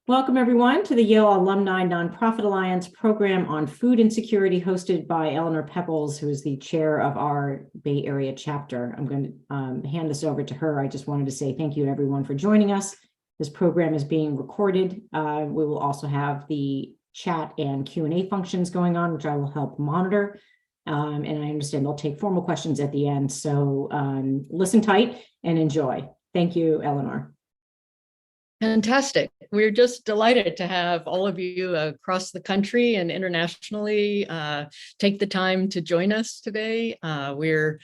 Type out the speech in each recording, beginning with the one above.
Welcome, everyone, to the Yale Alumni Nonprofit Alliance program on food insecurity, hosted by Eleanor Pepples, who is the chair of our Bay Area chapter. I'm going to hand this over to her. I just wanted to say thank you to everyone for joining us. This program is being recorded. We will also have the chat and Q&A functions going on, which I will help monitor. And I understand they'll take formal questions at the end. So listen tight and enjoy. Thank you, Eleanor. Fantastic. We're just delighted to have all of you across the country and internationally take the time to join us today. We're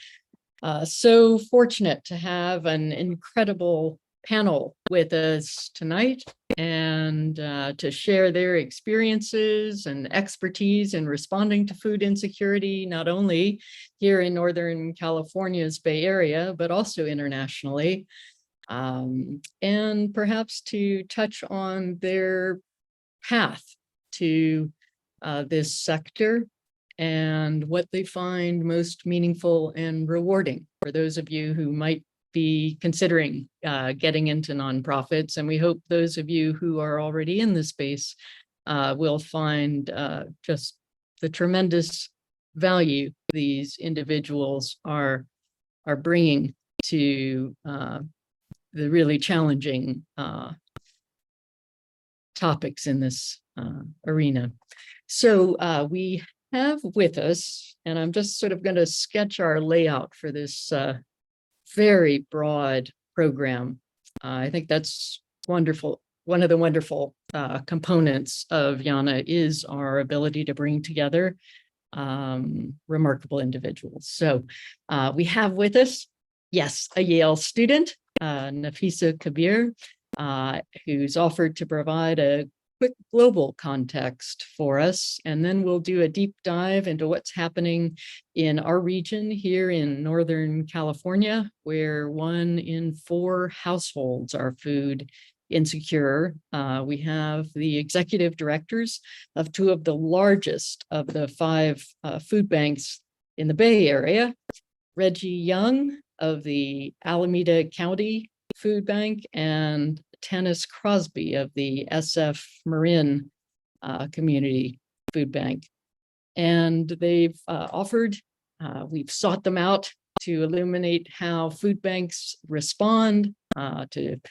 so fortunate to have an incredible panel with us tonight and to share their experiences and expertise in responding to food insecurity, not only here in Northern California's Bay Area, but also internationally. And perhaps to touch on their path to this sector and what they find most meaningful and rewarding for those of you who might be considering getting into nonprofits. And we hope those of you who are already in the space will find just the tremendous value these individuals are bringing to the really challenging topics in this arena. So we have with us, and I'm just sort of going to sketch our layout for this very broad program. I think that's wonderful. One of the wonderful components of YANA is our ability to bring together remarkable individuals. So we have with us, yes, a Yale student, Nafisa Kabir, who's offered to provide a quick global context for us, and then we'll do a deep dive into what's happening in our region here in Northern California, where 1 in 4 households are food insecure. We have the executive directors of 2 of the largest of the 5 food banks in the Bay Area, Regi Young of the Alameda County Food Bank and Tanis Crosby of the SF-Marin Community Food Bank. And they've offered, we've sought them out to illuminate how food banks respond, to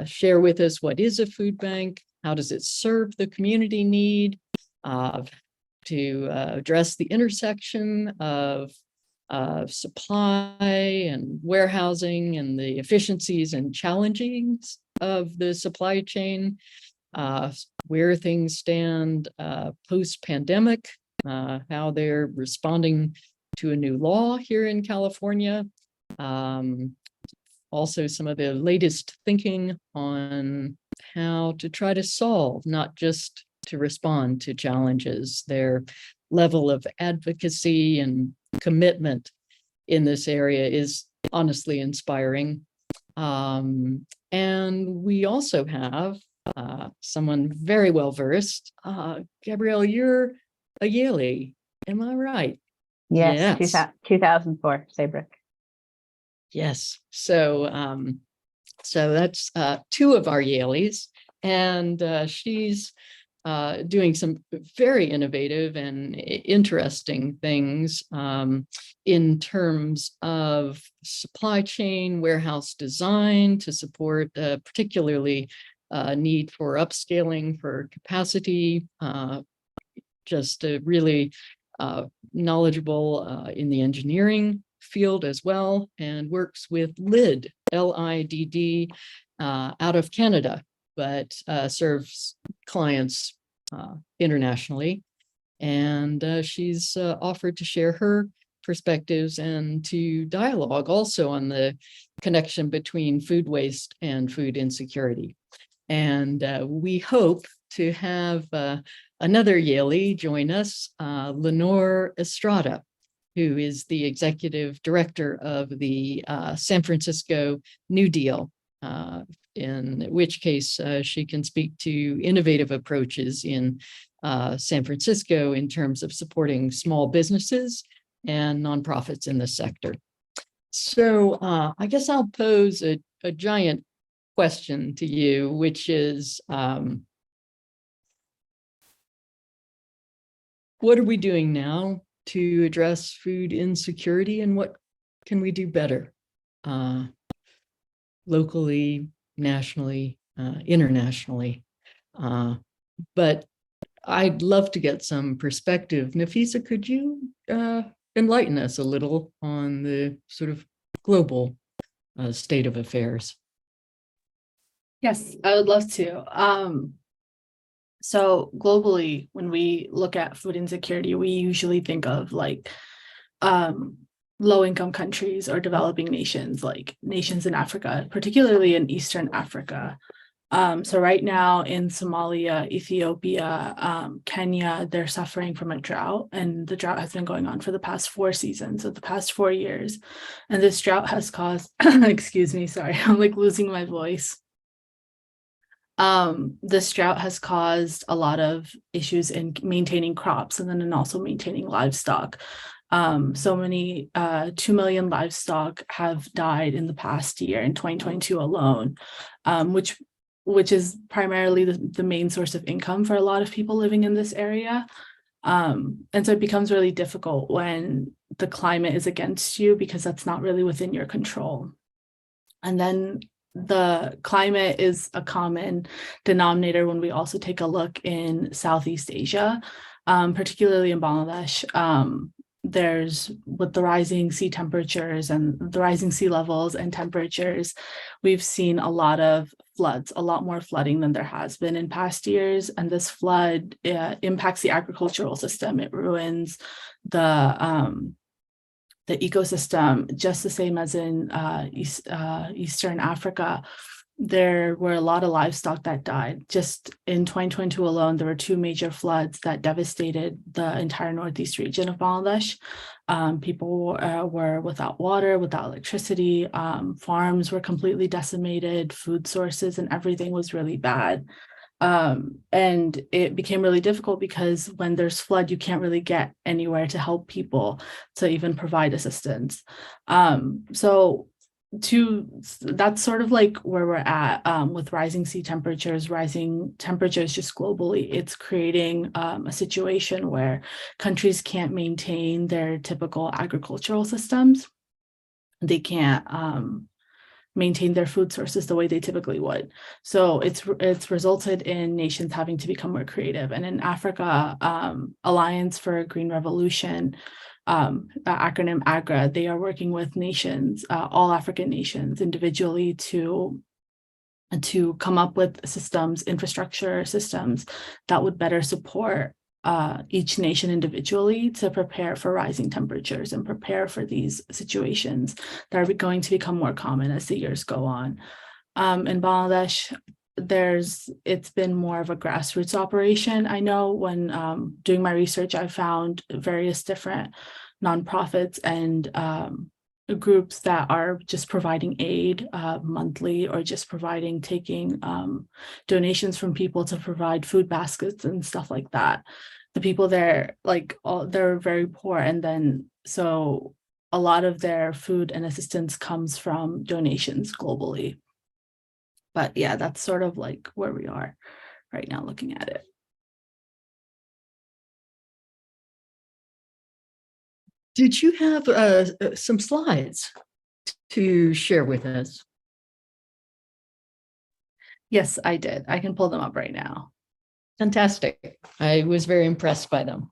share with us what is a food bank, how does it serve the community need, to address the intersection of supply and warehousing and the efficiencies and challenges of the supply chain, where things stand post-pandemic, how they're responding to a new law here in California, also some of the latest thinking on how to try to solve, not just to respond to challenges, their level of advocacy and commitment in this area is honestly inspiring. And we also have someone very well versed. Gabrielle, you're a Yale, am I right? Yes. 2004, Saybrook. Yes. So so that's 2 of our Yaleys, and she's doing some very innovative and interesting things in terms of supply chain, warehouse design to support particularly need for upscaling for capacity, just really knowledgeable in the engineering field as well, and works with LID, L-I-D-D, out of Canada, but serves clients internationally. And she's offered to share her perspectives and to dialogue also on the connection between food waste and food insecurity. And we hope to have another Yale join us, Lenore Estrada, who is the executive director of the San Francisco New Deal, in which case she can speak to innovative approaches in San Francisco in terms of supporting small businesses and nonprofits in the sector. So I guess I'll pose a giant question to you, which is what are we doing now to address food insecurity, and what can we do better locally, nationally, internationally? But I'd love to get some perspective. Nafisa, could you enlighten us a little on the sort of global state of affairs? Yes, I would love to. So globally, when we look at food insecurity, we usually think of like low-income countries or developing nations, like nations in Africa, particularly in Eastern Africa. So right now in Somalia, Ethiopia, Kenya, they're suffering from a drought, and the drought has been going on for the past 4 seasons, so the past 4 years. And this drought has caused, excuse me, sorry, I'm like losing my voice. This drought has caused a lot of issues in maintaining crops and then also maintaining livestock. So many 2 million livestock have died in the past year in 2022 alone, which is primarily the main source of income for a lot of people living in this area. And so it becomes really difficult when the climate is against you, because that's not really within your control. And then the climate is a common denominator when we also take a look in Southeast Asia, particularly in Bangladesh. There's, with the rising sea temperatures and the rising sea levels and temperatures, we've seen a lot of floods, a lot more flooding than there has been in past years. And this flood impacts the agricultural system. It ruins the ecosystem, just the same as in Eastern Africa. There were a lot of livestock that died. Just in 2022 alone, there were 2 major floods that devastated the entire northeast region of Bangladesh. People were without water, without electricity. Farms were completely decimated. Food sources and everything was really bad. And it became really difficult because when there's flood, you can't really get anywhere to help people to even provide assistance. That's sort of like where we're at with rising sea temperatures, rising temperatures just globally. It's creating a situation where countries can't maintain their typical agricultural systems. They can't maintain their food sources the way they typically would. So it's resulted in nations having to become more creative. And in Africa, Alliance for a Green Revolution, acronym AGRA, they are working with nations, all African nations individually to come up with systems, infrastructure systems that would better support each nation individually to prepare for rising temperatures and prepare for these situations that are going to become more common as the years go on. In Bangladesh, it's been more of a grassroots operation. I know when doing my research, I found various different nonprofits and groups that are just providing aid monthly, or just taking donations from people to provide food baskets and stuff like that. The people there, they're very poor, and then so a lot of their food and assistance comes from donations globally. But yeah, that's sort of like where we are right now looking at it. Did you have some slides to share with us? Yes, I did. I can pull them up right now. Fantastic. I was very impressed by them.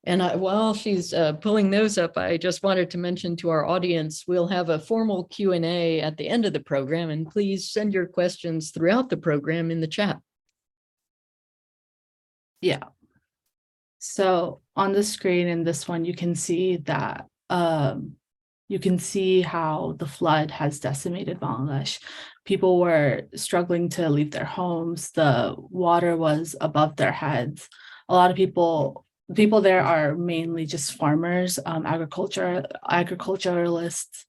And while she's pulling those up, I just wanted to mention to our audience, we'll have a formal Q&A at the end of the program, and please send your questions throughout the program in the chat. Yeah. So on the screen in this one, you can see that you can see how the flood has decimated Bangladesh. People were struggling to leave their homes. The water was above their heads. A lot of people there are mainly just farmers, agriculturalists.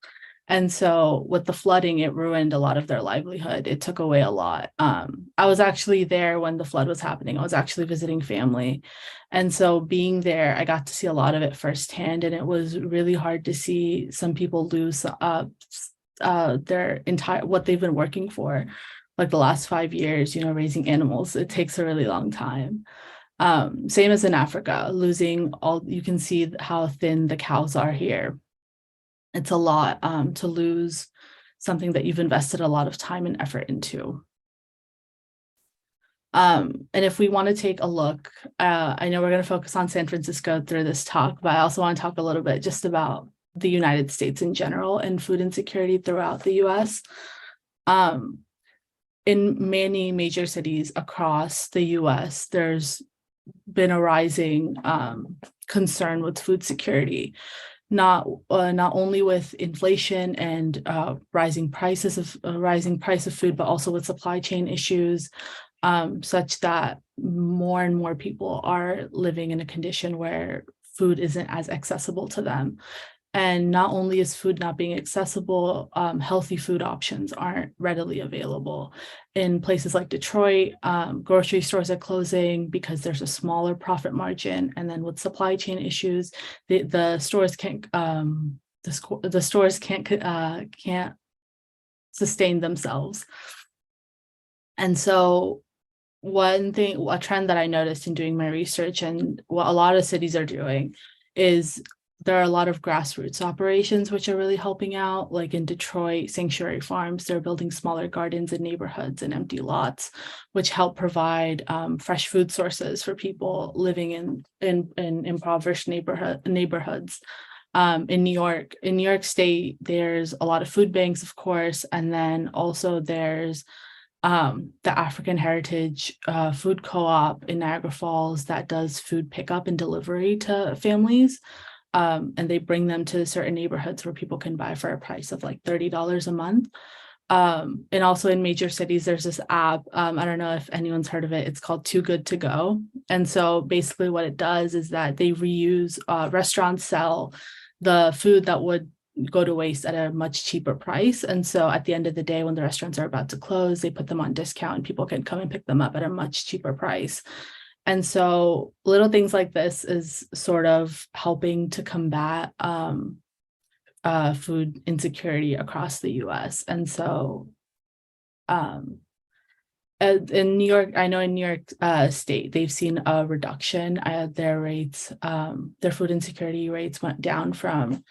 And so with the flooding, it ruined a lot of their livelihood. It took away a lot. I was actually there when the flood was happening. I was actually visiting family. And so being there, I got to see a lot of it firsthand. And it was really hard to see some people lose their entire, what they've been working for. like the last 5 years, raising animals, it takes a really long time. Same as in Africa, you can see how thin the cows are here. It's a lot to lose something that you've invested a lot of time and effort into. And if we want to take a look, I know we're going to focus on San Francisco through this talk, but I also want to talk a little bit just about the United States in general and food insecurity throughout the US. In many major cities across the US, there's been a rising concern with food security, not only with inflation and rising price of food, but also with supply chain issues, such that more and more people are living in a condition where food isn't as accessible to them. And not only is food not being accessible, healthy food options aren't readily available. In places like Detroit, grocery stores are closing because there's a smaller profit margin. And then with supply chain issues, the stores can't sustain themselves. And so a trend that I noticed in doing my research, and what a lot of cities are doing, is there are a lot of grassroots operations which are really helping out. Like in Detroit, Sanctuary Farms, they're building smaller gardens in neighborhoods and empty lots, which help provide fresh food sources for people living in impoverished neighborhoods. In New York State, there's a lot of food banks, of course, and then also there's the African Heritage Food Co-op in Niagara Falls that does food pickup and delivery to families. And they bring them to certain neighborhoods where people can buy for a price of like $30 a month. And also in major cities, there's this app. I don't know if anyone's heard of it. It's called Too Good To Go. And so basically what it does is that they reuse, restaurants sell the food that would go to waste at a much cheaper price. And so at the end of the day, when the restaurants are about to close, they put them on discount and people can come and pick them up at a much cheaper price. And so little things like this is sort of helping to combat food insecurity across the US. And so in New York, I know in New York State, they've seen a reduction. Their rates, their food insecurity rates went down from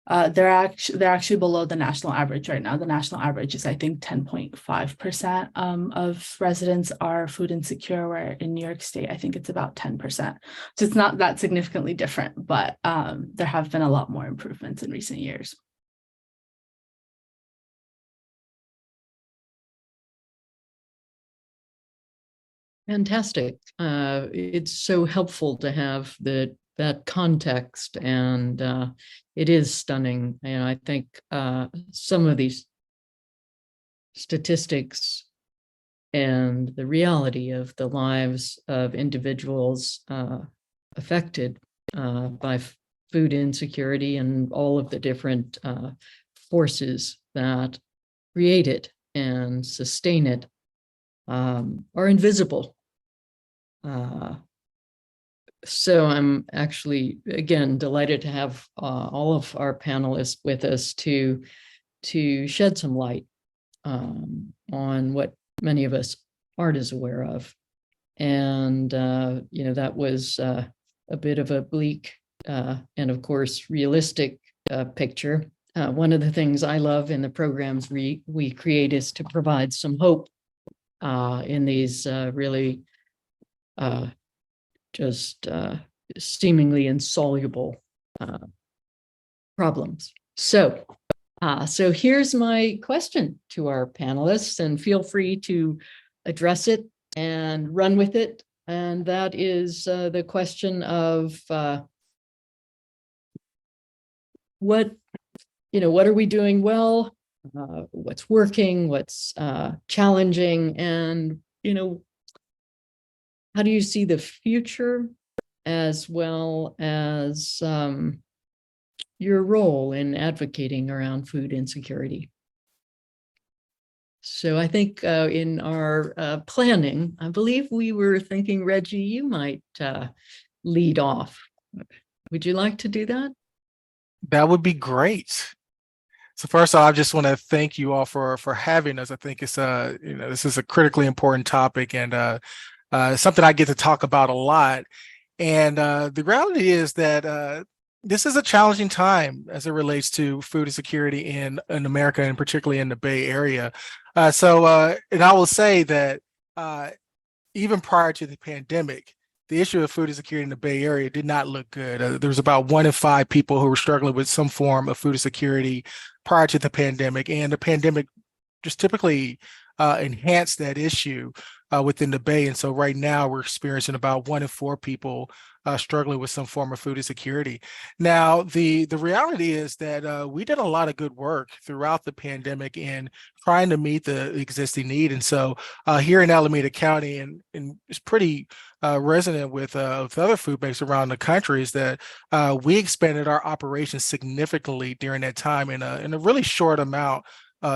they're actually below the national average right now. The national average is, I think, 10.5% of residents are food insecure, where in New York State, I think it's about 10%. So it's not that significantly different, but there have been a lot more improvements in recent years. Fantastic. It's so helpful to have that context, and it is stunning. And I think some of these statistics and the reality of the lives of individuals affected by food insecurity and all of the different forces that create it and sustain it are invisible. So I'm actually, again, delighted to have all of our panelists with us to shed some light on what many of us aren't as aware of. And, that was a bit of a bleak and, of course, realistic picture. One of the things I love in the programs we create is to provide some hope in these really just seemingly insoluble problems. So here's my question to our panelists, and feel free to address it and run with it. And that is the question of what are we doing well? What's working? What's challenging? And how do you see the future, as well as your role in advocating around food insecurity? So I think in our planning, I believe we were thinking, Regi, you might lead off. Would you like to do that? That would be great. So first of all, I just want to thank you all for having us. I think it's this is a critically important topic and something I get to talk about a lot. And the reality is that this is a challenging time as it relates to food insecurity in America, and particularly in the Bay Area. And I will say that even prior to the pandemic, the issue of food insecurity in the Bay Area did not look good. There was about 1 in 5 people who were struggling with some form of food insecurity prior to the pandemic, and the pandemic just typically enhanced that issue within the Bay. And so right now we're experiencing about 1 in 4 people struggling with some form of food insecurity. Now, the reality is that we did a lot of good work throughout the pandemic in trying to meet the existing need. And so here in Alameda County, and it's pretty resonant with other food banks around the country, is that we expanded our operations significantly during that time in a really short amount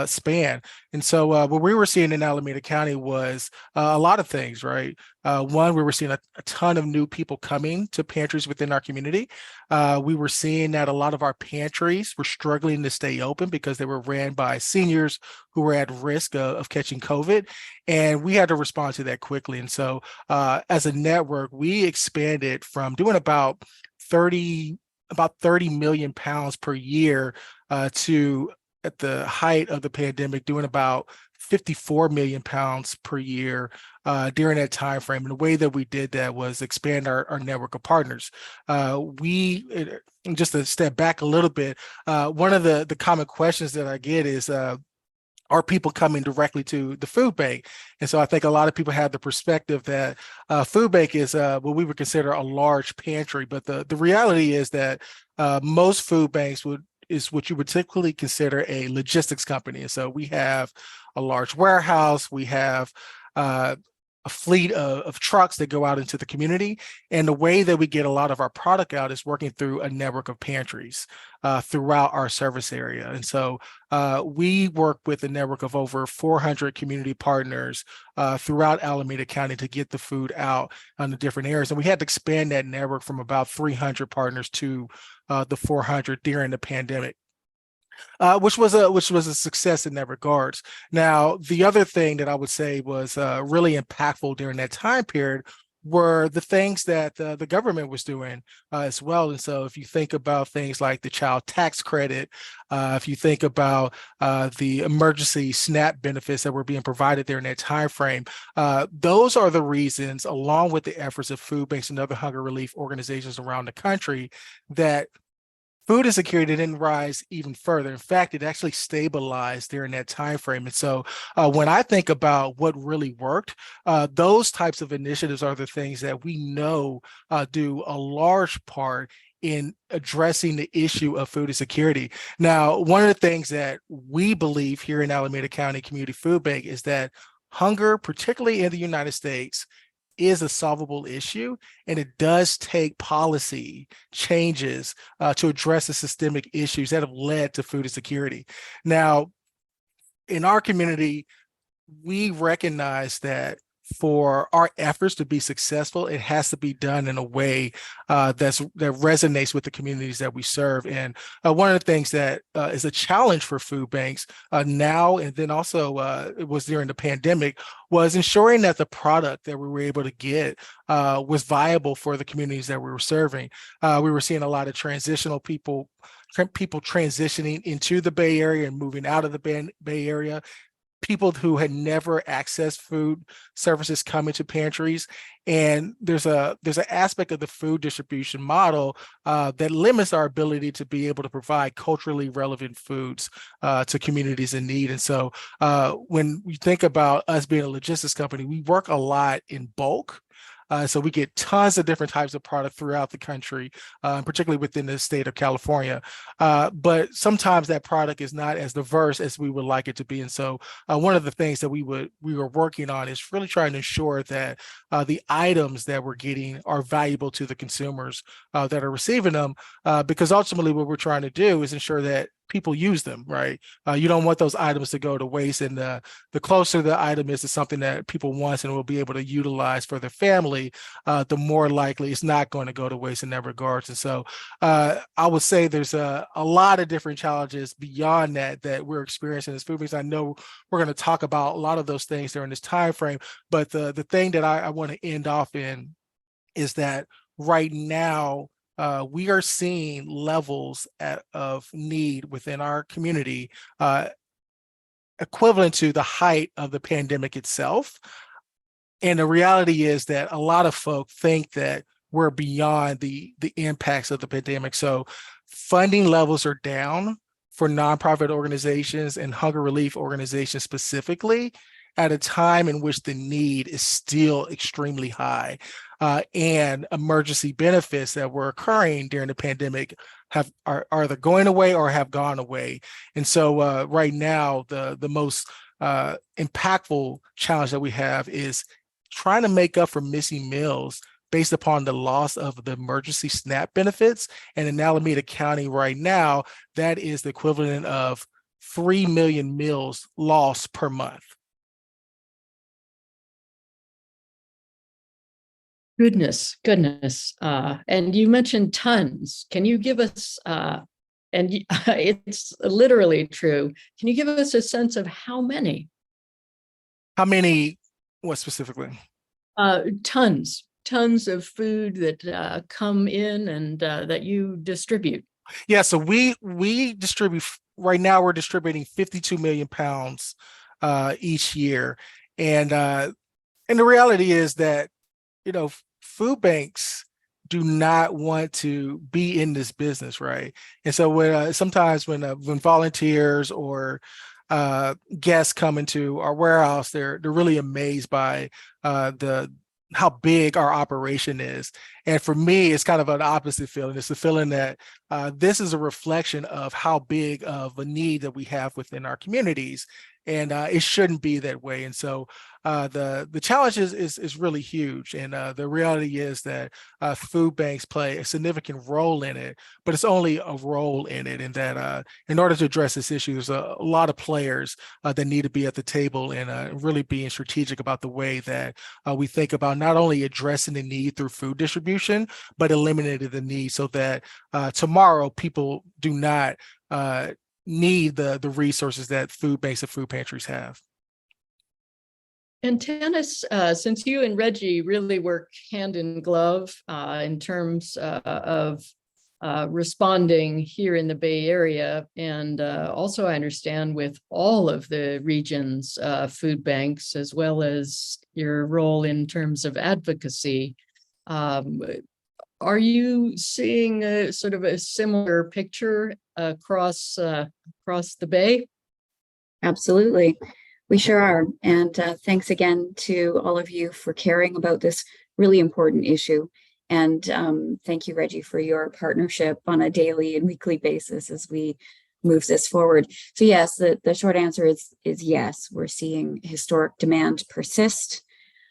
span. And so what we were seeing in Alameda County was a lot of things, right? One, we were seeing a ton of new people coming to pantries within our community. We were seeing that a lot of our pantries were struggling to stay open because they were ran by seniors who were at risk of catching COVID. And we had to respond to that quickly. And so as a network, we expanded from doing about 30 million pounds per year to, at the height of the pandemic, doing about 54 million pounds per year during that time frame. And the way that we did that was expand our network of partners. Just to step back a little bit, one of the common questions that I get is, are people coming directly to the food bank? And so I think a lot of people have the perspective that food bank is what we would consider a large pantry. But the reality is that most food banks is what you would typically consider a logistics company. And so we have a large warehouse, we have a fleet of trucks that go out into the community. And the way that we get a lot of our product out is working through a network of pantries throughout our service area. And so we work with a network of over 400 community partners throughout Alameda County to get the food out on the different areas. And we had to expand that network from about 300 partners to the 400 during the pandemic. Which was a success in that regards. Now, the other thing that I would say was really impactful during that time period were the things that the government was doing as well. And so if you think about things like the child tax credit, if you think about the emergency SNAP benefits that were being provided during that time frame, those are the reasons, along with the efforts of food banks and other hunger relief organizations around the country, that food insecurity didn't rise even further. In fact, it actually stabilized during that time frame. And so when I think about what really worked, those types of initiatives are the things that we know do a large part in addressing the issue of food insecurity. Now, one of the things that we believe here in Alameda County Community Food Bank is that hunger, particularly in the United States, is a solvable issue, and it does take policy changes to address the systemic issues that have led to food insecurity. Now, in our community, we recognize that for our efforts to be successful, it has to be done in a way that resonates with the communities that we serve. And one of the things that is a challenge for food banks now, and then also it was during the pandemic, was ensuring that the product that we were able to get was viable for the communities that we were serving. We were seeing a lot of people transitioning into the Bay Area and moving out of the Bay Area. People who had never accessed food services come into pantries, and there's an aspect of the food distribution model that limits our ability to be able to provide culturally relevant foods to communities in need. And so when we think about us being a logistics company, we work a lot in bulk. So we get tons of different types of product throughout the country, particularly within the state of California. But sometimes that product is not as diverse as we would like it to be. And so one of the things that we were working on is really trying to ensure that the items that we're getting are valuable to the consumers that are receiving them, because ultimately what we're trying to do is ensure that people use them, right? You don't want those items to go to waste, and the closer the item is to something that people want and will be able to utilize for their family, the more likely it's not going to go to waste in that regards. And so I would say there's a lot of different challenges beyond that we're experiencing as food banks. I know we're going to talk about a lot of those things during this time frame, but the thing that I want to end off in is that right now, we are seeing levels of need within our community equivalent to the height of the pandemic itself. And the reality is that a lot of folk think that we're beyond the impacts of the pandemic. So funding levels are down for nonprofit organizations and hunger relief organizations specifically, at a time in which the need is still extremely high. And emergency benefits that were occurring during the pandemic are either going away or have gone away. And so right now, the most impactful challenge that we have is trying to make up for missing meals based upon the loss of the emergency SNAP benefits. And in Alameda County right now, that is the equivalent of 3 million meals lost per month. Goodness. And you mentioned tons. Can you give us, it's literally true, can you give us a sense of how many? How many, what specifically? Tons of food that come in and that you distribute. Yeah, so we distribute, right now we're distributing 52 million pounds each year. And the reality is that, you know, food banks do not want to be in this business, right? And so when sometimes when volunteers or guests come into our warehouse, they're really amazed by how big our operation is. And for me, it's kind of an opposite feeling. It's the feeling that this is a reflection of how big of a need that we have within our communities. And it shouldn't be that way. And so the challenge is really huge. And the reality is that food banks play a significant role in it, but it's only a role in it. And that in order to address this issue, there's a lot of players that need to be at the table and really being strategic about the way that we think about not only addressing the need through food distribution, but eliminating the need so that tomorrow people do not need the resources that food banks and food pantries have. And Tanis, since you and Regi really work hand in glove in terms of responding here in the Bay Area, and also I understand with all of the region's food banks, as well as your role in terms of advocacy, are you seeing a sort of a similar picture across the Bay? Absolutely. We sure are. And thanks again to all of you for caring about this really important issue. And thank you, Regi, for your partnership on a daily and weekly basis as we move this forward. So yes, the short answer is yes. We're seeing historic demand persist.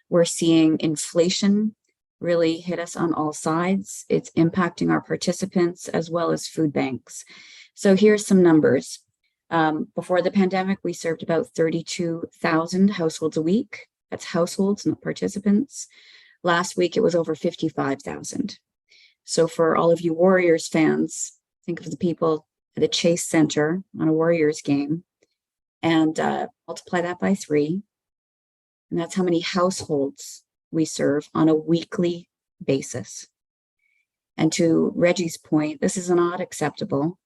We're seeing inflation really hit us on all sides. It's impacting our participants as well as food banks. So here's some numbers. Before the pandemic, we served about 32,000 households a week. That's households, not participants. Last week, it was over 55,000. So for all of you Warriors fans, think of the people at the Chase Center on a Warriors game and multiply that by 3. And that's how many households we serve on a weekly basis. And to Regi's point, this is not acceptable.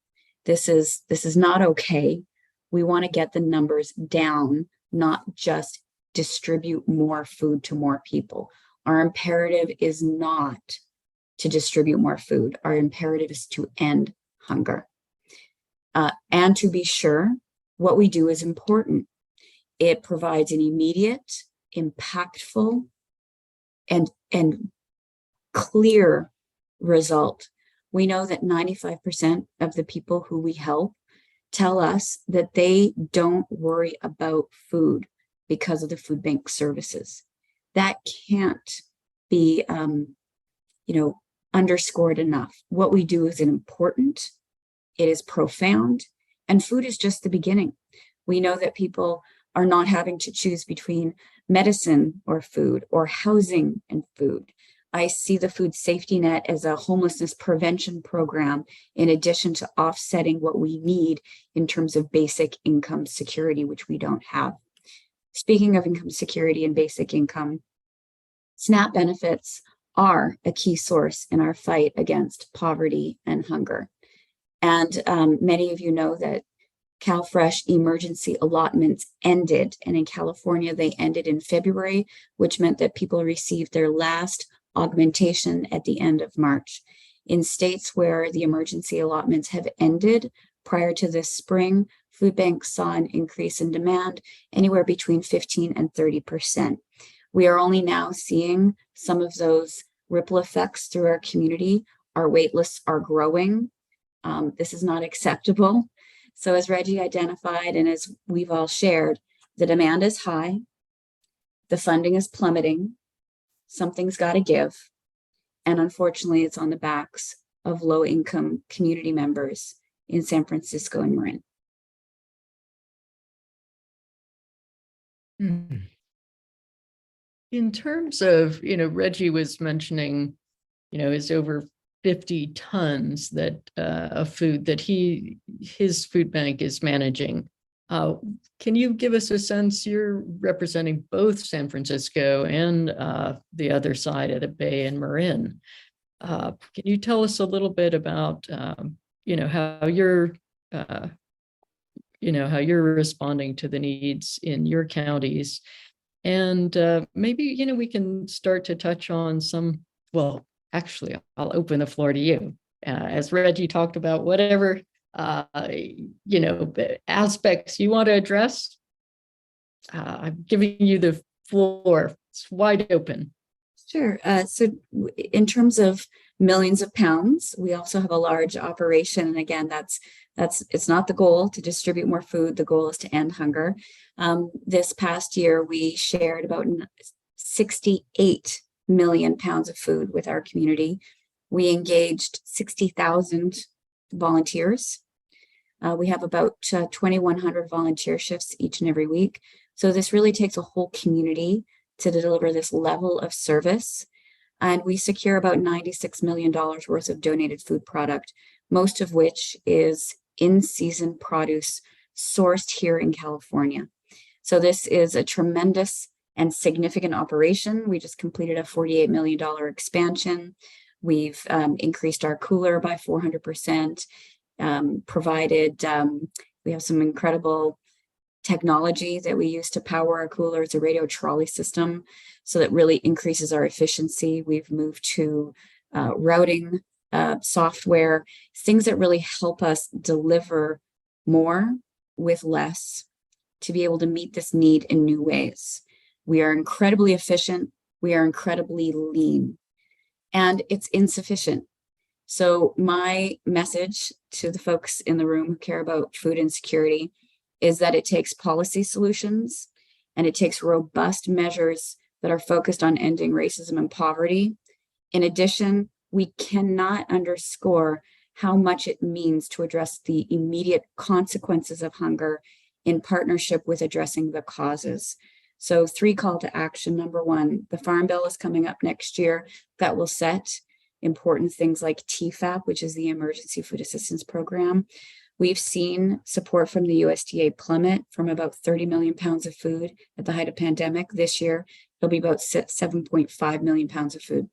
This is not okay. We want to get the numbers down, not just distribute more food to more people. Our imperative is not to distribute more food. Our imperative is to end hunger. And to be sure, what we do is important. It provides an immediate, impactful, and clear result. We know that 95% of the people who we help tell us that they don't worry about food because of the food bank services. That can't be, underscored enough. What we do is important. It is profound, And food is just the beginning. We know that people are not having to choose between medicine or food, or housing and food. I see the food safety net as a homelessness prevention program, in addition to offsetting what we need in terms of basic income security, which we don't have. Speaking of income security and basic income, SNAP benefits are a key source in our fight against poverty and hunger. And many of you know that CalFresh emergency allotments ended, and in California, they ended in February, which meant that people received their last augmentation at the end of March. In states where the emergency allotments have ended prior to this spring, food banks saw an increase in demand anywhere between 15 and 30%. We are only now seeing some of those ripple effects through our community. Our wait lists are growing. This is not acceptable. So as Regi identified, and as we've all shared, the demand is high, the funding is plummeting, something's got to give. And unfortunately, it's on the backs of low-income community members in San Francisco and Marin. In terms of, Regi was mentioning, is over 50 tons that of food that his food bank is managing. Can you give us a sense? You're representing both San Francisco and the other side of the Bay in Marin. Can you tell us a little bit about, how you're, how you're responding to the needs in your counties? And maybe, we can start to touch on some, well, actually, I'll open the floor to you. As Regi talked about, whatever, aspects you want to address, I'm giving you the floor. It's wide open. Sure. So in terms of millions of pounds, we also have a large operation. And again, it's not the goal to distribute more food. The goal is to end hunger. This past year, we shared about 68 million pounds of food with our community. We engaged 60,000 volunteers. We have about 2,100 volunteer shifts each and every week. So this really takes a whole community to deliver this level of service. And we secure about $96 million worth of donated food product, most of which is in-season produce sourced here in California. So this is a tremendous and significant operation. We just completed a $48 million expansion. We've increased our cooler by 400%, provided, we have some incredible technology that we use to power our cooler. It's a radio trolley system, so that really increases our efficiency. We've moved to routing software, things that really help us deliver more with less to be able to meet this need in new ways. We are incredibly efficient. We are incredibly lean, and it's insufficient. So my message to the folks in the room who care about food insecurity is that it takes policy solutions and it takes robust measures that are focused on ending racism and poverty. In addition, we cannot underscore how much it means to address the immediate consequences of hunger in partnership with addressing the causes. So 3 call to action. Number 1, the Farm Bill is coming up next year that will set important things like TFAP, which is the Emergency Food Assistance Program. We've seen support from the USDA plummet from about 30 million pounds of food at the height of pandemic. This year, it'll be about 7.5 million pounds of food.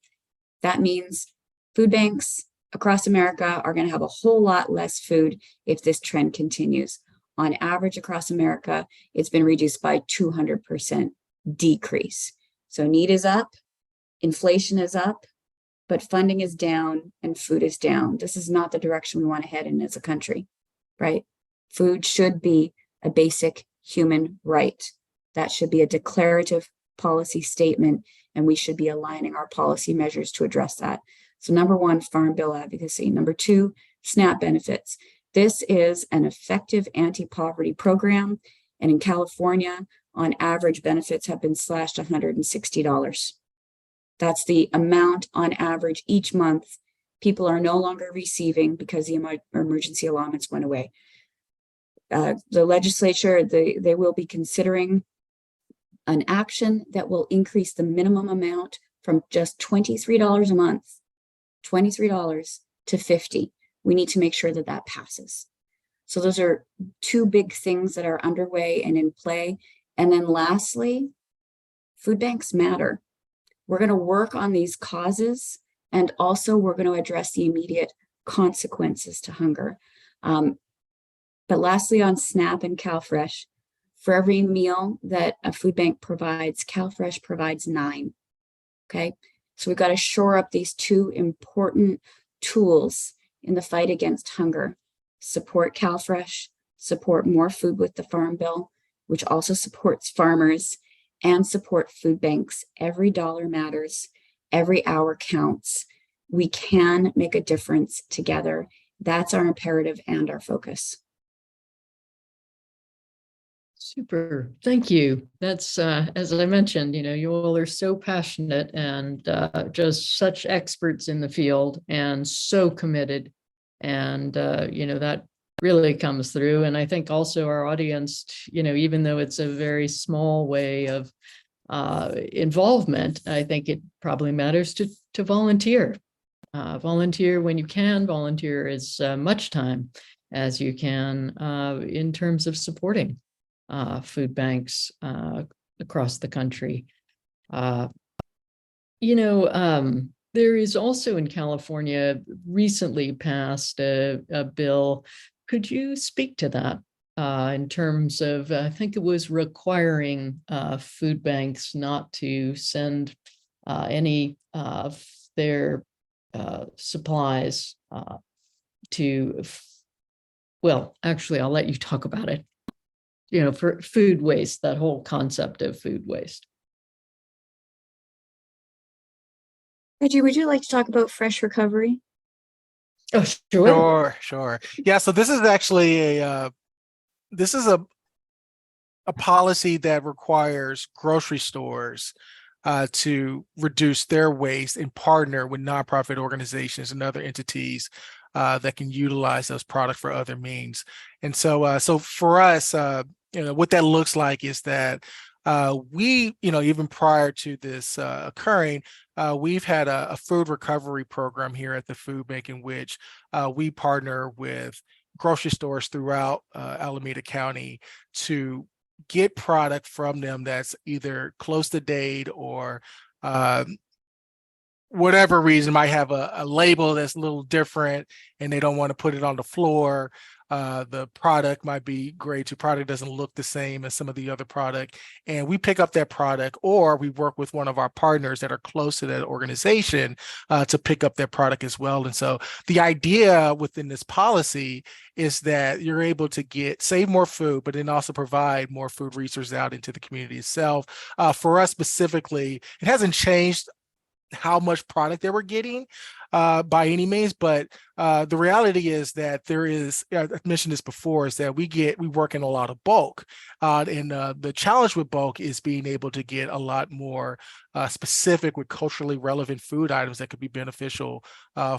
That means food banks across America are going to have a whole lot less food if this trend continues. On average, across America, it's been reduced by 200% decrease. So need is up, inflation is up, but funding is down and food is down. This is not the direction we want to head in as a country, right? Food should be a basic human right. That should be a declarative policy statement, and we should be aligning our policy measures to address that. So number 1, Farm Bill advocacy. Number 2, SNAP benefits. This is an effective anti-poverty program, and in California, on average, benefits have been slashed $160. That's the amount on average each month people are no longer receiving because the emergency allotments went away. the legislature, they will be considering an action that will increase the minimum amount from just $23 a month, $23 to $50. We need to make sure that that passes. So those are two big things that are underway and in play. And then lastly, food banks matter. We're going to work on these causes, and also we're going to address the immediate consequences to hunger. But lastly, on SNAP and CalFresh, for every meal that a food bank provides, CalFresh provides 9. Okay, so we've got to shore up these two important tools in the fight against hunger. Support CalFresh, support more food with the Farm Bill, which also supports farmers, and support food banks. Every dollar matters. Every hour counts. We can make a difference together. That's our imperative and our focus. Super. Thank you. That's, as I mentioned, you all are so passionate and just such experts in the field and so committed. And, that really comes through. And I think also our audience, even though it's a very small way of involvement, I think it probably matters to volunteer. Volunteer when you can, volunteer as much time as you can in terms of supporting food banks across the country. There is also in California recently passed a bill. Could you speak to that in terms of, I think it was requiring food banks not to send any of their supplies to, well, actually, I'll let you talk about it. For food waste, that whole concept of food waste. Regi, would you like to talk about fresh recovery? Oh, sure. Sure. Yeah, so this is actually a policy that requires grocery stores to reduce their waste and partner with nonprofit organizations and other entities that can utilize those products for other means. And so for us, what that looks like is that we, even prior to this occurring, we've had a food recovery program here at the food bank in which we partner with grocery stores throughout Alameda County to get product from them that's either close to date or whatever reason might have a label that's a little different and they don't want to put it on the floor. The product might be grade 2 product, doesn't look the same as some of the other product. And we pick up that product, or we work with one of our partners that are close to that organization to pick up that product as well. And so the idea within this policy is that you're able to save more food, but then also provide more food resources out into the community itself. For us specifically, it hasn't changed how much product they were getting by any means, but the reality is that there is, I've mentioned this before, is that we work in a lot of bulk, and the challenge with bulk is being able to get a lot more specific with culturally relevant food items that could be beneficial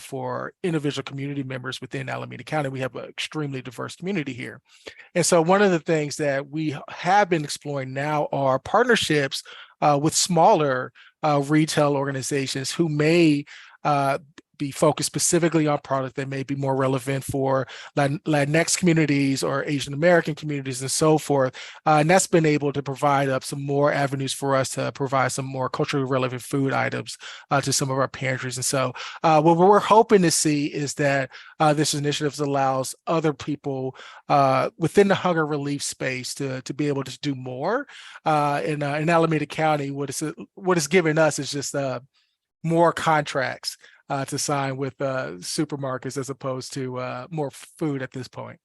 for individual community members within Alameda County. We have an extremely diverse community here. And so one of the things that we have been exploring now are partnerships with smaller retail organizations who may be focused specifically on product that may be more relevant for Latinx communities or Asian American communities and so forth. And that's been able to provide up some more avenues for us to provide some more culturally relevant food items to some of our pantries. And so what we're hoping to see is that this initiative allows other people within the hunger relief space to be able to do more. In Alameda County, what it's given us is just more contracts to sign with supermarkets as opposed to more food at this point.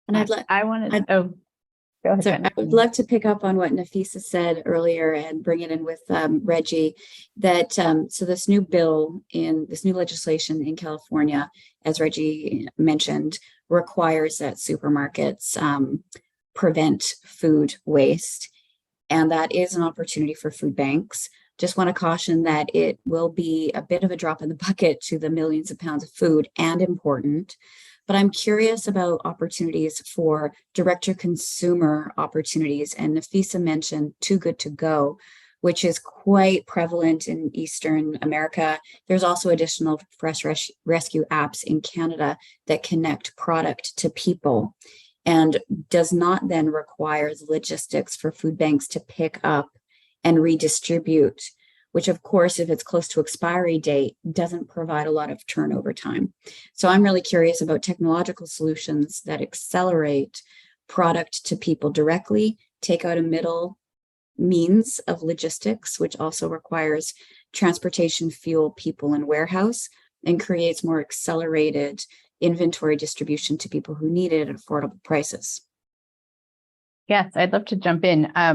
And I wanted to, go ahead. So I would love to pick up on what Nafisa said earlier and bring it in with Regi, that so this new legislation in California, as Regi mentioned, requires that supermarkets prevent food waste. And that is an opportunity for food banks. Just want to caution that it will be a bit of a drop in the bucket to the millions of pounds of food, and important, but I'm curious about opportunities for direct-to-consumer opportunities. And Nafisa mentioned Too Good To Go, which is quite prevalent in Eastern America. There's also additional fresh rescue apps in Canada that connect product to people and does not then require the logistics for food banks to pick up and redistribute, which of course, if it's close to expiry date, doesn't provide a lot of turnover time. So I'm really curious about technological solutions that accelerate product to people directly, take out a middle means of logistics, which also requires transportation, fuel, people, and warehouse, and creates more accelerated inventory distribution to people who need it at affordable prices. Yes, I'd love to jump in. I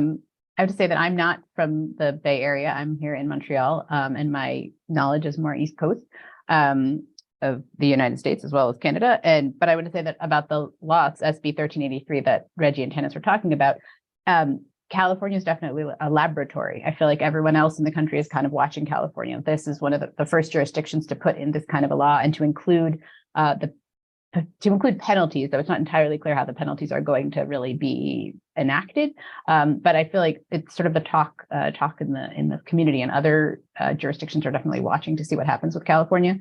have to say that I'm not from the Bay Area. I'm here in Montreal, and my knowledge is more East Coast of the United States as well as Canada. But I would say that about the laws, SB 1383 that Regi and Tanis were talking about, California is definitely a laboratory. I feel like everyone else in the country is kind of watching California. This is one of the first jurisdictions to put in this kind of a law and to include penalties, though it's not entirely clear how the penalties are going to really be enacted. But I feel like it's sort of the talk in the community, and other jurisdictions are definitely watching to see what happens with California.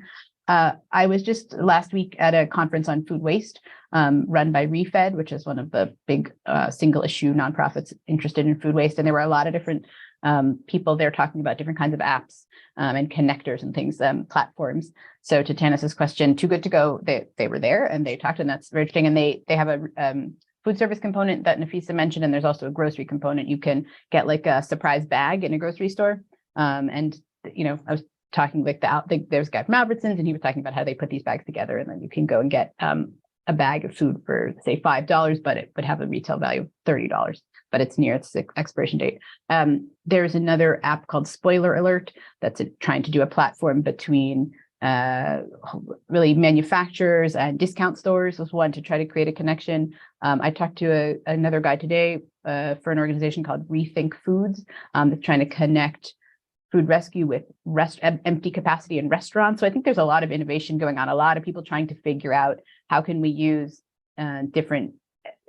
I was just last week at a conference on food waste run by ReFed, which is one of the big single issue nonprofits interested in food waste. And there were a lot of different people there talking about different kinds of apps and connectors and things, platforms. So to Tanis's question, Too Good To Go, they were there and they talked, and that's very interesting. And they have a food service component that Nafisa mentioned, and there's also a grocery component. You can get like a surprise bag in a grocery store. And, you know, I was talking like there's a guy from Albertsons, and he was talking about how they put these bags together, and then you can go and get a bag of food for say $5, but it would have a retail value of $30, but it's near its expiration date. There's another app called Spoiler Alert that's trying to do a platform between really manufacturers and discount stores was one to try to create a connection. I talked to another guy today for an organization called Rethink Foods that's trying to connect food rescue with empty capacity in restaurants. So I think there's a lot of innovation going on, a lot of people trying to figure out how can we use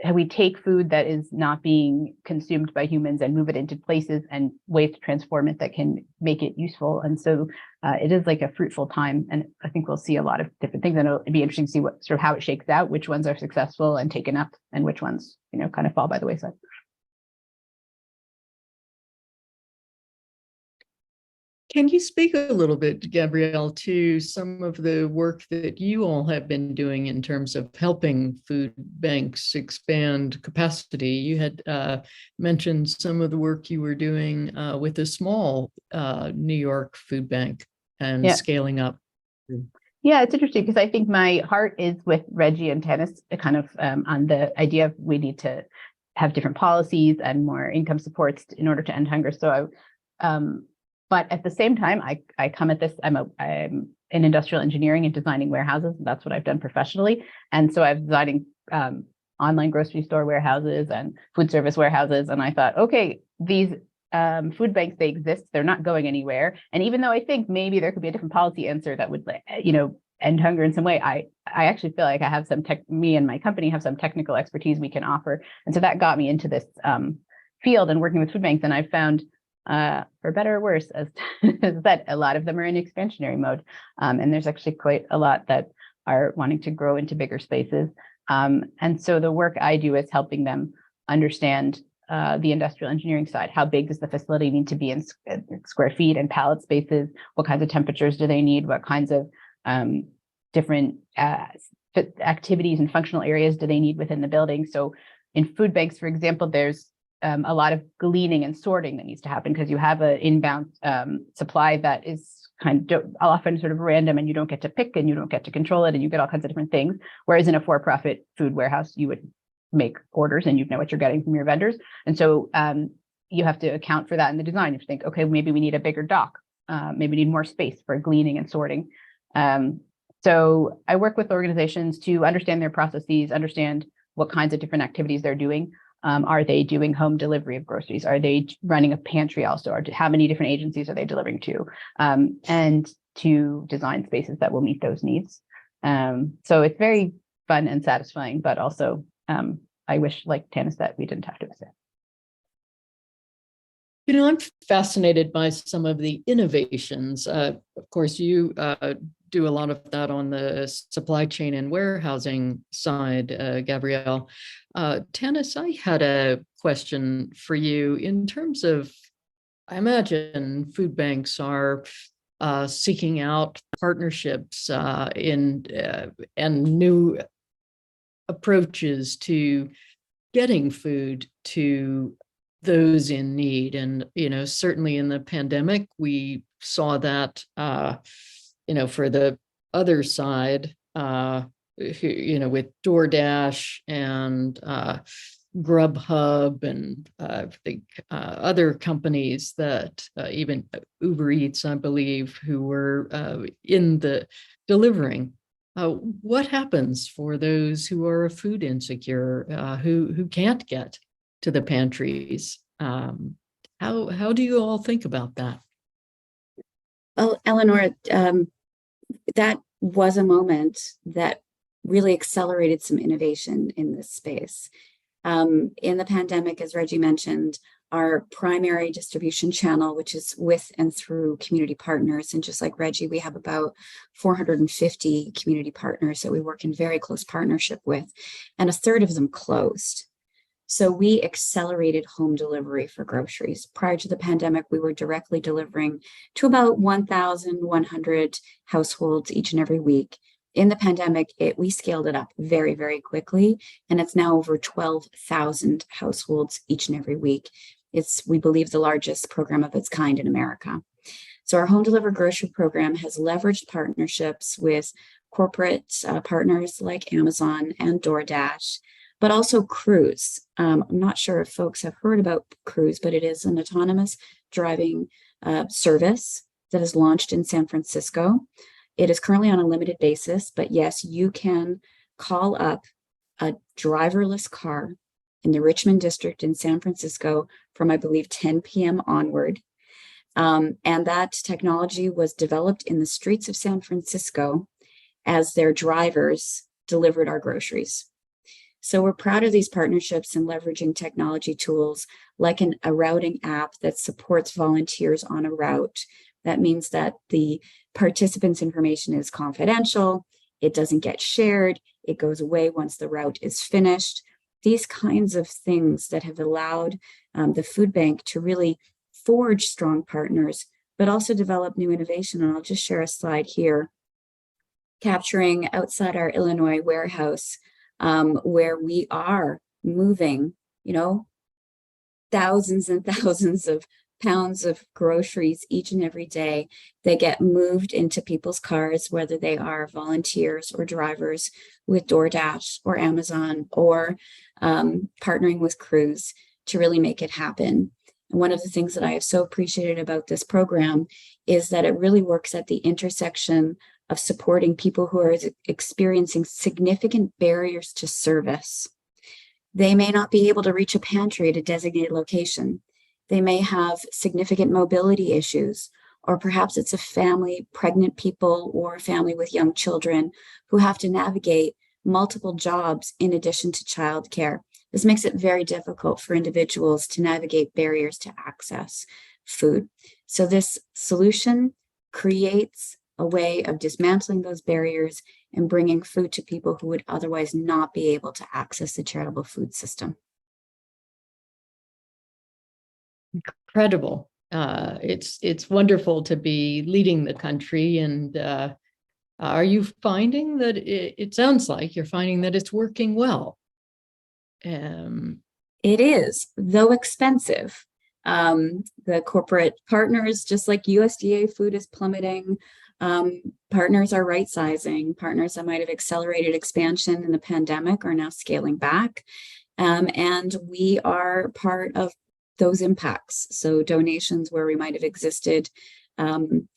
how we take food that is not being consumed by humans and move it into places and ways to transform it that can make it useful. And so it is like a fruitful time. And I think we'll see a lot of different things, and it'll be interesting to see what sort of how it shakes out, which ones are successful and taken up and which ones, you know, kind of fall by the wayside. Can you speak a little bit, Gabrielle, to some of the work that you all have been doing in terms of helping food banks expand capacity? You had mentioned some of the work you were doing with a small New York food bank and scaling up. Yeah, it's interesting because I think my heart is with Regi and Tanis kind of on the idea of we need to have different policies and more income supports in order to end hunger. So but at the same time, I come at this, I'm in industrial engineering and designing warehouses. That's what I've done professionally. And so I'm designing online grocery store warehouses and food service warehouses. And I thought, okay, these food banks, they exist, they're not going anywhere. And even though I think maybe there could be a different policy answer that would, you know, end hunger in some way, I actually feel like I have me and my company have some technical expertise we can offer. And so that got me into this field and working with food banks. And I found, for better or worse, as that a lot of them are in expansionary mode. And there's actually quite a lot that are wanting to grow into bigger spaces. And so the work I do is helping them understand the industrial engineering side. How big does the facility need to be in square feet and pallet spaces? What kinds of temperatures do they need? What kinds of different activities and functional areas do they need within the building? So in food banks, for example, there's a lot of gleaning and sorting that needs to happen because you have an inbound supply that is kind of often sort of random, and you don't get to pick and you don't get to control it, and you get all kinds of different things. Whereas in a for-profit food warehouse, you would make orders and you know what you're getting from your vendors. And so you have to account for that in the design. You have to think, okay, maybe we need a bigger dock. Maybe we need more space for gleaning and sorting. So I work with organizations to understand their processes, understand what kinds of different activities they're doing. Are they doing home delivery of groceries? Are they running a pantry also? How many different agencies are they delivering to? And to design spaces that will meet those needs. So it's very fun and satisfying, but also I wish, like Tanis, that we didn't have to visit. You know, I'm fascinated by some of the innovations. Of course, you do a lot of that on the supply chain and warehousing side, Gabrielle. Tanis, I had a question for you in terms of, I imagine food banks are seeking out partnerships and new approaches to getting food to those in need. And, you know, certainly in the pandemic, we saw that, you know, for the other side, you know, with DoorDash and Grubhub and I think other companies that even Uber Eats, I believe, who were in the delivering. What happens for those who are food insecure, who can't get to the pantries? How do you all think about that? Well, Eleanor, that was a moment that really accelerated some innovation in this space. In the pandemic, as Regi mentioned, our primary distribution channel, which is with and through community partners, and just like Regi, we have about 450 community partners that we work in very close partnership with, and a third of them closed. So we accelerated home delivery for groceries. Prior to the pandemic, we were directly delivering to about 1,100 households each and every week. In the pandemic, we scaled it up very, very quickly, and it's now over 12,000 households each and every week. It's, we believe, the largest program of its kind in America. So our home delivered grocery program has leveraged partnerships with corporate partners like Amazon and DoorDash, but also Cruise. I'm not sure if folks have heard about Cruise, but it is an autonomous driving service that is launched in San Francisco. It is currently on a limited basis, but yes, you can call up a driverless car in the Richmond district in San Francisco from, I believe, 10 p.m. onward. And that technology was developed in the streets of San Francisco as their drivers delivered our groceries. So we're proud of these partnerships and leveraging technology tools like a routing app that supports volunteers on a route. That means that the participants' information is confidential, it doesn't get shared, it goes away once the route is finished. These kinds of things that have allowed the food bank to really forge strong partners, but also develop new innovation. And I'll just share a slide here, capturing outside our Illinois warehouse, where we are moving, you know, thousands and thousands of pounds of groceries each and every day. They get moved into people's cars, whether they are volunteers or drivers with DoorDash or Amazon or partnering with Cruise to really make it happen. And one of the things that I have so appreciated about this program is that it really works at the intersection of supporting people who are experiencing significant barriers to service. They may not be able to reach a pantry at a designated location. They may have significant mobility issues, or perhaps it's a family, pregnant people, or a family with young children who have to navigate multiple jobs in addition to childcare. This makes it very difficult for individuals to navigate barriers to access food. So this solution creates a way of dismantling those barriers and bringing food to people who would otherwise not be able to access the charitable food system. Incredible. It's wonderful to be leading the country. And are you finding that it sounds like you're finding that it's working well? It is, though expensive. The corporate partners, just like USDA food is plummeting, partners are right sizing. Partners that might have accelerated expansion in the pandemic are now scaling back. And we are part of those impacts. So donations where we might have existed, 2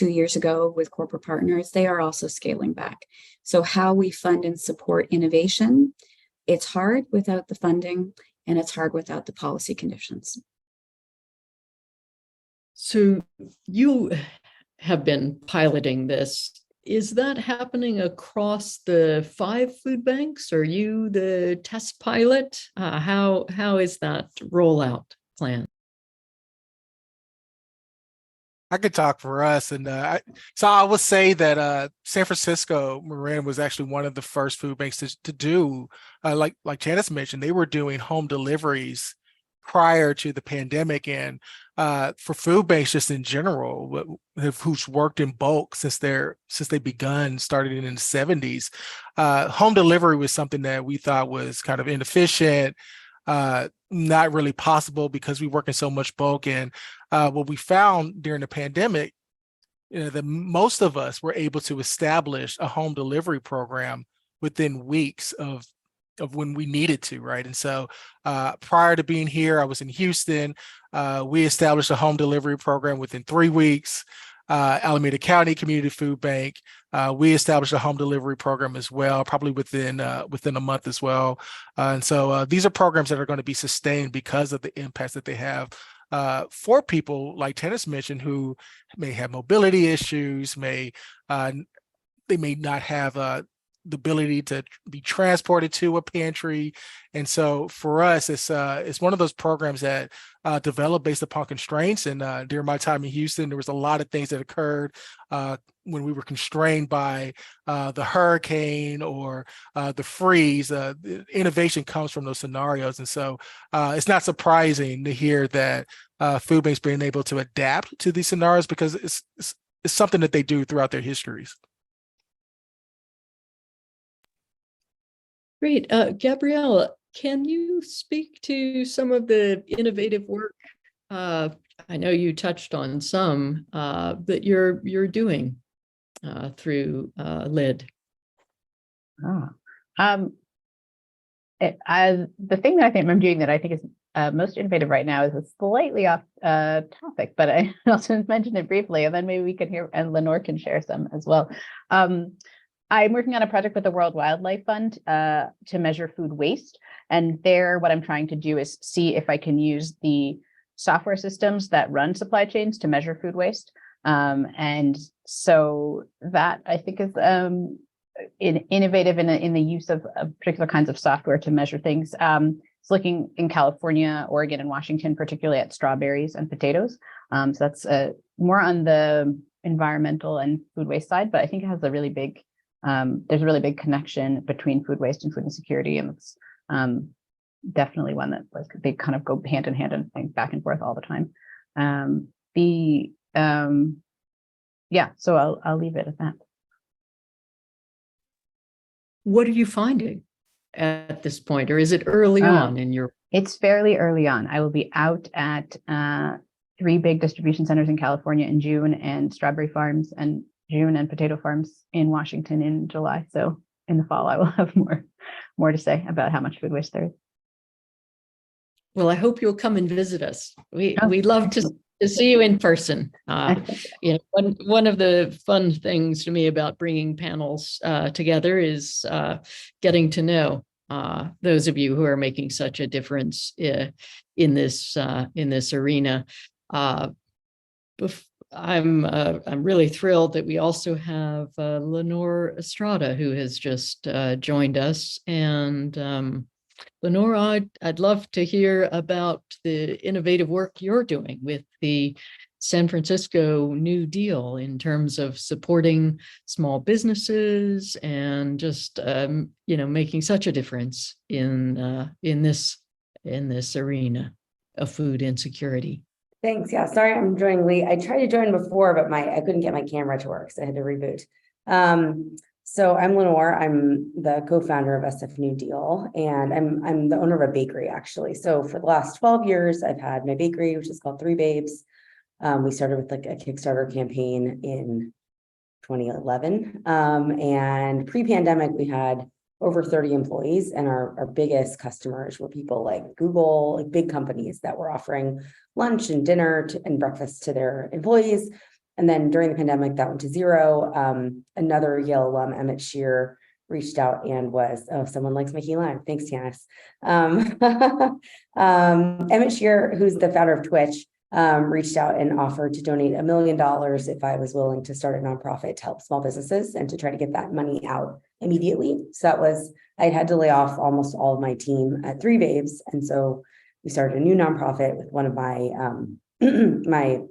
years ago with corporate partners, they are also scaling back. So how we fund and support innovation, it's hard without the funding and it's hard without the policy conditions. So you have been piloting this is that happening across the 5 food banks? Are you the test pilot? How is that rollout plan? I could talk for us, and so I would say that San Francisco-Marin was actually one of the first food banks to do, like Tanis mentioned, they were doing home deliveries prior to the pandemic, and for food banks just in general, who's worked in bulk since they begun, started in the 70s, home delivery was something that we thought was kind of inefficient, not really possible because we work in so much bulk. And what we found during the pandemic, that most of us were able to establish a home delivery program within weeks of when we needed to, right? And so prior to being here, I was in Houston. We established a home delivery program within 3 weeks. Alameda County Community Food Bank, we established a home delivery program as well, probably within a month as well. And so these are programs that are going to be sustained because of the impacts that they have for people like Tanis mentioned, who may have mobility issues, they may not have the ability to be transported to a pantry. And so for us, it's one of those programs that developed based upon constraints. And during my time in Houston, there was a lot of things that occurred when we were constrained by the hurricane or the freeze. Innovation comes from those scenarios. And so it's not surprising to hear that food banks being able to adapt to these scenarios, because it's something that they do throughout their histories. Great. Gabrielle, can you speak to some of the innovative work? I know you touched on some that you're doing through LID. The thing that I think I'm doing that I think is most innovative right now is a slightly off topic, but I also mentioned it briefly, and then maybe we can hear, and Lenore can share some as well. I'm working on a project with the World Wildlife Fund to measure food waste. And there, what I'm trying to do is see if I can use the software systems that run supply chains to measure food waste. And so that I think is innovative in the use of particular kinds of software to measure things. It's looking in California, Oregon, and Washington, particularly at strawberries and potatoes. So that's more on the environmental and food waste side, but I think it has a really big there's a really big connection between food waste and food insecurity, and it's definitely one that they kind of go hand in hand and think back and forth all the time. Yeah, so I'll leave it at that. What are you finding at this point, or is it early on in your? It's fairly early on. I will be out at 3 big distribution centers in California in June, and strawberry farms and June, and potato farms in Washington in July. So in the fall, I will have more to say about how much food waste there is. Well, I hope you'll come and visit us. We'd love to see you in person. One of the fun things to me about bringing panels together is getting to know those of you who are making such a difference in this arena. I'm really thrilled that we also have Lenore Estrada, who has just joined us. And Lenore, I'd love to hear about the innovative work you're doing with the San Francisco New Deal in terms of supporting small businesses and just making such a difference in this arena of food insecurity. Thanks. Yeah, sorry I'm joining late. I tried to join before, but I couldn't get my camera to work, so I had to reboot. So I'm Lenore. I'm the co-founder of SF New Deal, and I'm the owner of a bakery, actually. So for the last 12 years, I've had my bakery, which is called Three Babes. We started with like a Kickstarter campaign in 2011, and pre-pandemic we had over 30 employees, and our biggest customers were people like Google, like big companies that were offering lunch and dinner and breakfast to their employees. And then during the pandemic, that went to zero. Another Yale alum, Emmett Shear, reached out and was, oh, someone likes my key lime. Thanks, Tanis. Emmett Shear, who's the founder of Twitch, reached out and offered to donate $1 million if I was willing to start a nonprofit to help small businesses and to try to get that money out immediately. So that was, I had to lay off almost all of my team at 3 Babes. And so we started a new nonprofit with one of my my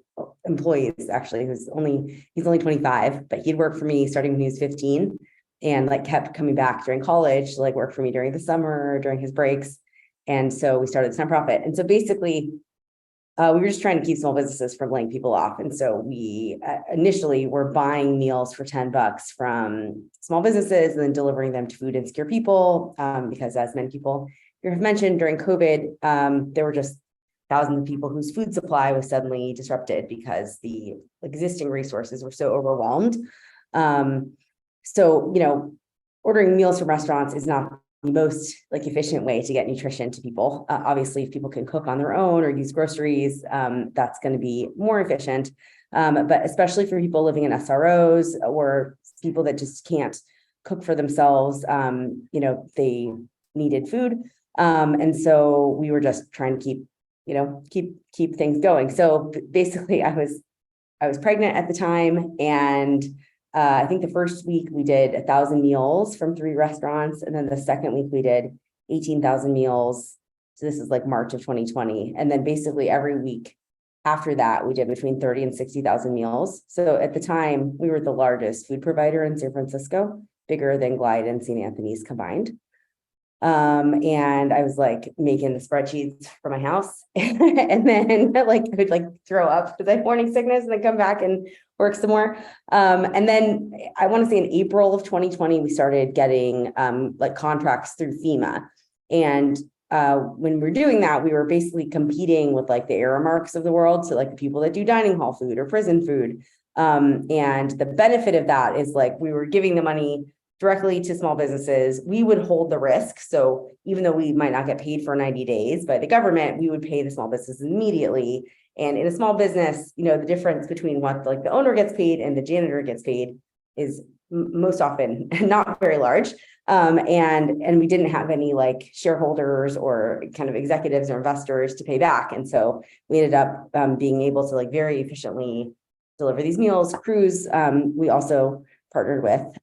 employees, actually, he's only 25, but he'd worked for me starting when he was 15 and like kept coming back during college to like work for me during the summer, during his breaks. And so we started this nonprofit. And so basically, we were just trying to keep small businesses from laying people off. And so we initially were buying meals for $10 from small businesses and then delivering them to food insecure people. Because as many people here have mentioned, during COVID, there were just thousands of people whose food supply was suddenly disrupted because the existing resources were so overwhelmed. So, you know, ordering meals from restaurants is not the most like efficient way to get nutrition to people. Obviously, if people can cook on their own or use groceries, that's going to be more efficient. But especially for people living in SROs or people that just can't cook for themselves, you know, they needed food. And so we were just trying to keep things going. So basically I was pregnant at the time, and I think the first week we did 1,000 meals from 3 restaurants. And then the second week we did 18,000 meals. So this is like March of 2020. And then basically every week after that, we did between 30 and 60,000 meals. So at the time we were the largest food provider in San Francisco, bigger than Glide and St. Anthony's combined. And I was like making the spreadsheets for my house and then like I would like throw up because I had morning sickness and then come back and work some more. And then I want to say in April of 2020, we started getting like contracts through FEMA. And when we're doing that, we were basically competing with like the Aramarks of the world. So like the people that do dining hall food or prison food. And the benefit of that is like we were giving the money directly to small businesses. We would hold the risk. So even though we might not get paid for 90 days by the government, we would pay the small businesses immediately. And in a small business, you know, the difference between what like the owner gets paid and the janitor gets paid is most often not very large. And we didn't have any like shareholders or kind of executives or investors to pay back. And so we ended up being able to like very efficiently deliver these meals. Crews, we also partnered with.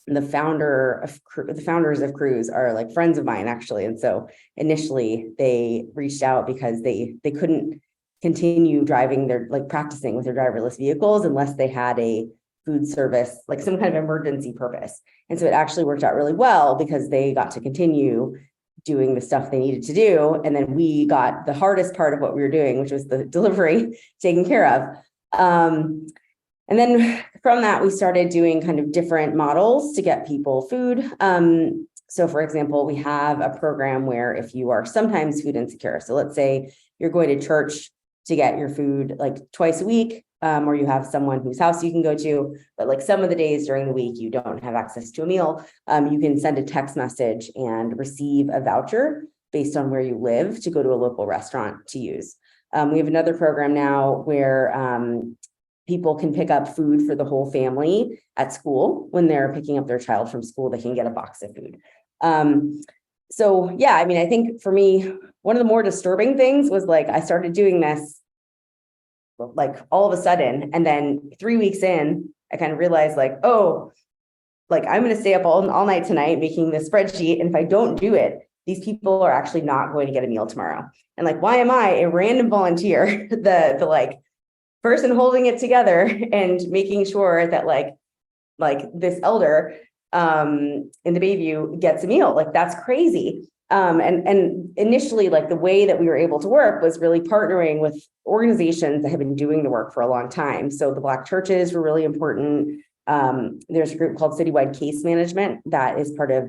The founders of Cruise are like friends of mine, actually. And so initially they reached out because they couldn't continue driving their like practicing with their driverless vehicles unless they had a food service, like some kind of emergency purpose. And so it actually worked out really well because they got to continue doing the stuff they needed to do. And then we got the hardest part of what we were doing, which was the delivery taken care of. And then from that, we started doing kind of different models to get people food. So for example, we have a program where if you are sometimes food insecure, so let's say you're going to church to get your food like twice a week, or you have someone whose house you can go to, but like some of the days during the week, you don't have access to a meal, you can send a text message and receive a voucher based on where you live to go to a local restaurant to use. We have another program now where people can pick up food for the whole family at school. When they're picking up their child from school, they can get a box of food. So yeah, I mean, I think for me, one of the more disturbing things was like, I started doing this like all of a sudden. And then 3 weeks in, I kind of realized like, oh, like I'm going to stay up all night tonight making this spreadsheet. And if I don't do it, these people are actually not going to get a meal tomorrow. And like, why am I a random volunteer, the like, person holding it together and making sure that like this elder in the Bayview gets a meal? Like that's crazy. And initially, like the way that we were able to work was really partnering with organizations that have been doing the work for a long time. So the Black churches were really important. There's a group called Citywide Case Management that is part of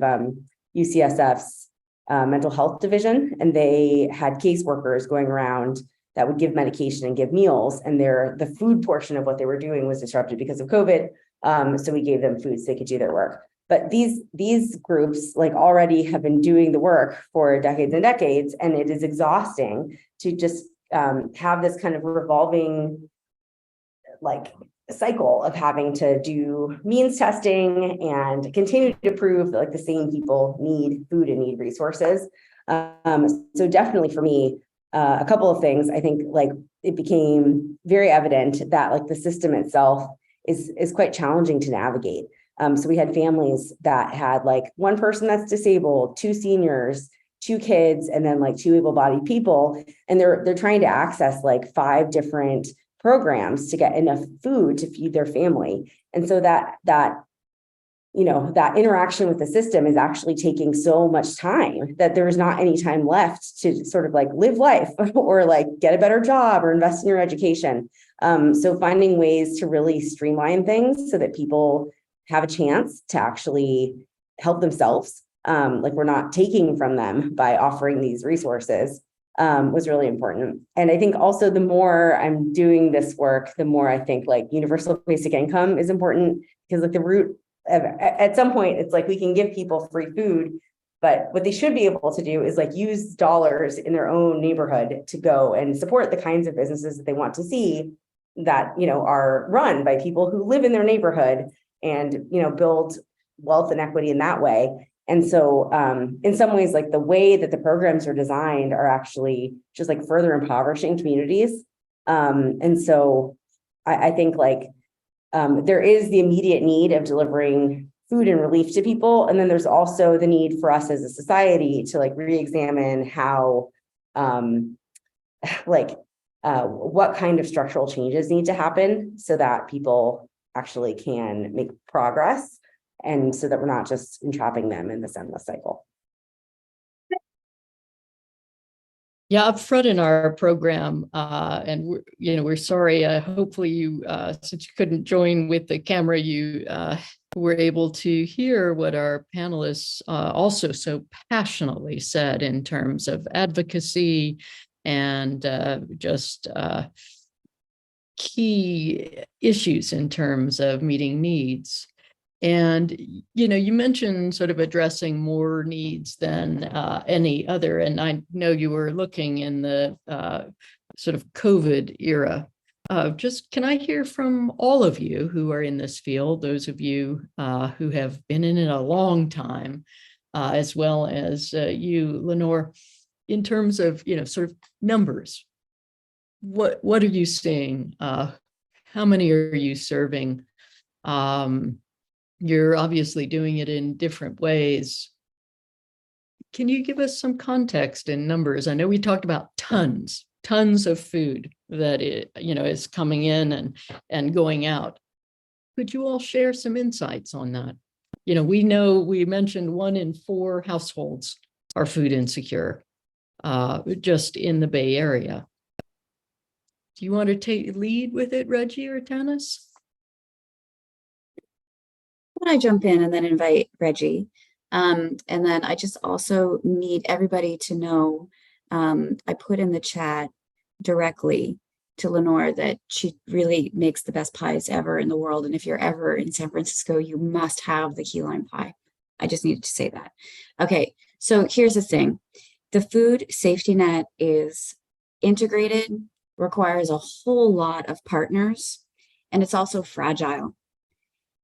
UCSF's mental health division, and they had caseworkers going around that would give medication and give meals, and the food portion of what they were doing was disrupted because of COVID. So we gave them food so they could do their work. But these groups like already have been doing the work for decades and decades, and it is exhausting to just have this kind of revolving like cycle of having to do means testing and continue to prove that like the same people need food and need resources. So definitely for me, a couple of things. I think like it became very evident that like the system itself is quite challenging to navigate. So we had families that had like one person that's disabled, two seniors, two kids, and then like two able-bodied people, and they're trying to access like 5 different programs to get enough food to feed their family. And so that interaction with the system is actually taking so much time that there's not any time left to sort of like live life or like get a better job or invest in your education. So finding ways to really streamline things so that people have a chance to actually help themselves, like we're not taking from them by offering these resources, was really important. And I think also the more I'm doing this work, the more I think like universal basic income is important, because like the root of, at some point, it's like we can give people free food, but what they should be able to do is like use dollars in their own neighborhood to go and support the kinds of businesses that they want to see that, are run by people who live in their neighborhood and, build wealth and equity in that way. And so in some ways, like the way that the programs are designed are actually just like further impoverishing communities. And so I think like there is the immediate need of delivering food and relief to people. And then there's also the need for us as a society to like re-examine how what kind of structural changes need to happen so that people actually can make progress, and so that we're not just entrapping them in this endless cycle. Yeah, up front in our program, and we're sorry. Hopefully, you since you couldn't join with the camera, you were able to hear what our panelists also so passionately said in terms of advocacy and just key issues in terms of meeting needs. And, you mentioned sort of addressing more needs than any other. And I know you were looking in the sort of COVID era. Just can I hear from all of you who are in this field, those of you who have been in it a long time, as well as you, Lenore, in terms of, sort of numbers. What are you seeing? How many are you serving? You're obviously doing it in different ways. Can you give us some context in numbers? I know we talked about tons of food that is coming in and going out. Could you all share some insights on that? We mentioned 1 in 4 households are food insecure, just in the Bay Area. Do you want to take lead with it, Regi or Tanis? I jump in and then invite Regi. And then I just also need everybody to know, I put in the chat directly to Lenore that she really makes the best pies ever in the world. And if you're ever in San Francisco, you must have the key lime pie. I just needed to say that. Okay, so here's the thing. The food safety net is integrated, requires a whole lot of partners, and it's also fragile.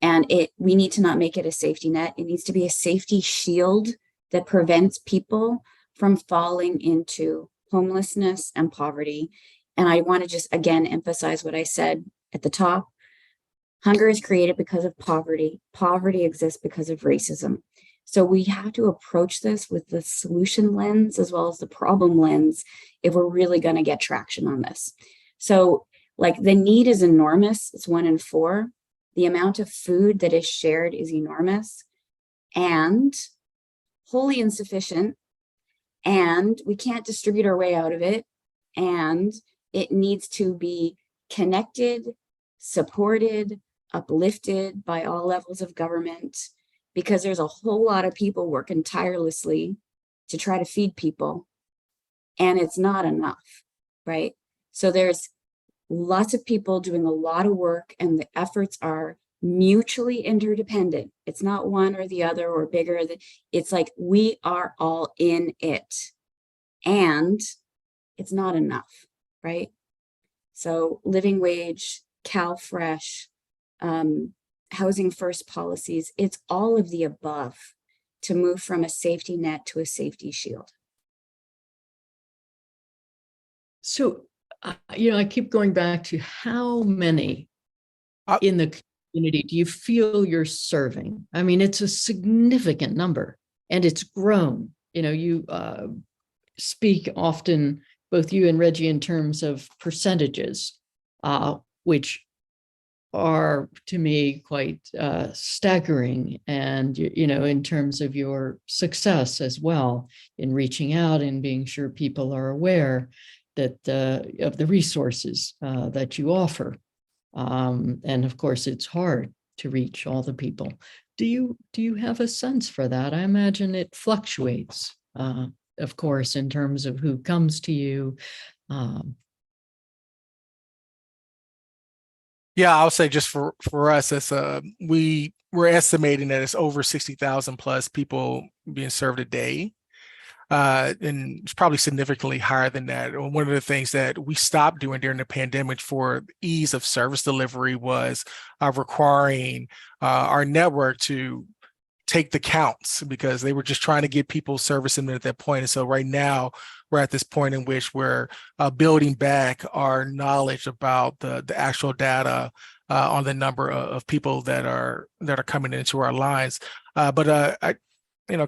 And we need to not make it a safety net. It needs to be a safety shield that prevents people from falling into homelessness and poverty. And I want to just, again, emphasize what I said at the top. Hunger is created because of poverty. Poverty exists because of racism. So we have to approach this with the solution lens as well as the problem lens if we're really going to get traction on this. So like the need is enormous. It's 1 in 4. The amount of food that is shared is enormous and wholly insufficient, and we can't distribute our way out of it, and it needs to be connected, supported, uplifted by all levels of government, because there's a whole lot of people working tirelessly to try to feed people, and it's not enough, right? So there's lots of people doing a lot of work, and the efforts are mutually interdependent. It's not one or the other or bigger. It's like we are all in it, and it's not enough, right? So living wage, CalFresh, housing first policies, it's all of the above to move from a safety net to a safety shield. So, I keep going back to how many Uh, in the community do you feel you're serving? I mean, it's a significant number and it's grown. You speak often, both you and Regi, in terms of percentages, which are to me quite staggering. And, in terms of your success as well in reaching out and being sure people are aware that of the resources that you offer. And of course, it's hard to reach all the people. Do you have a sense for that? I imagine it fluctuates, of course, in terms of who comes to you. Yeah, I'll say just for us, it's we're estimating that it's over 60,000 plus people being served a day. And it's probably significantly higher than that. One of the things that we stopped doing during the pandemic for ease of service delivery was requiring our network to take the counts, because they were just trying to get people service them at that point. And so right now we're at this point in which we're building back our knowledge about the actual data on the number of people that are coming into our lines. But I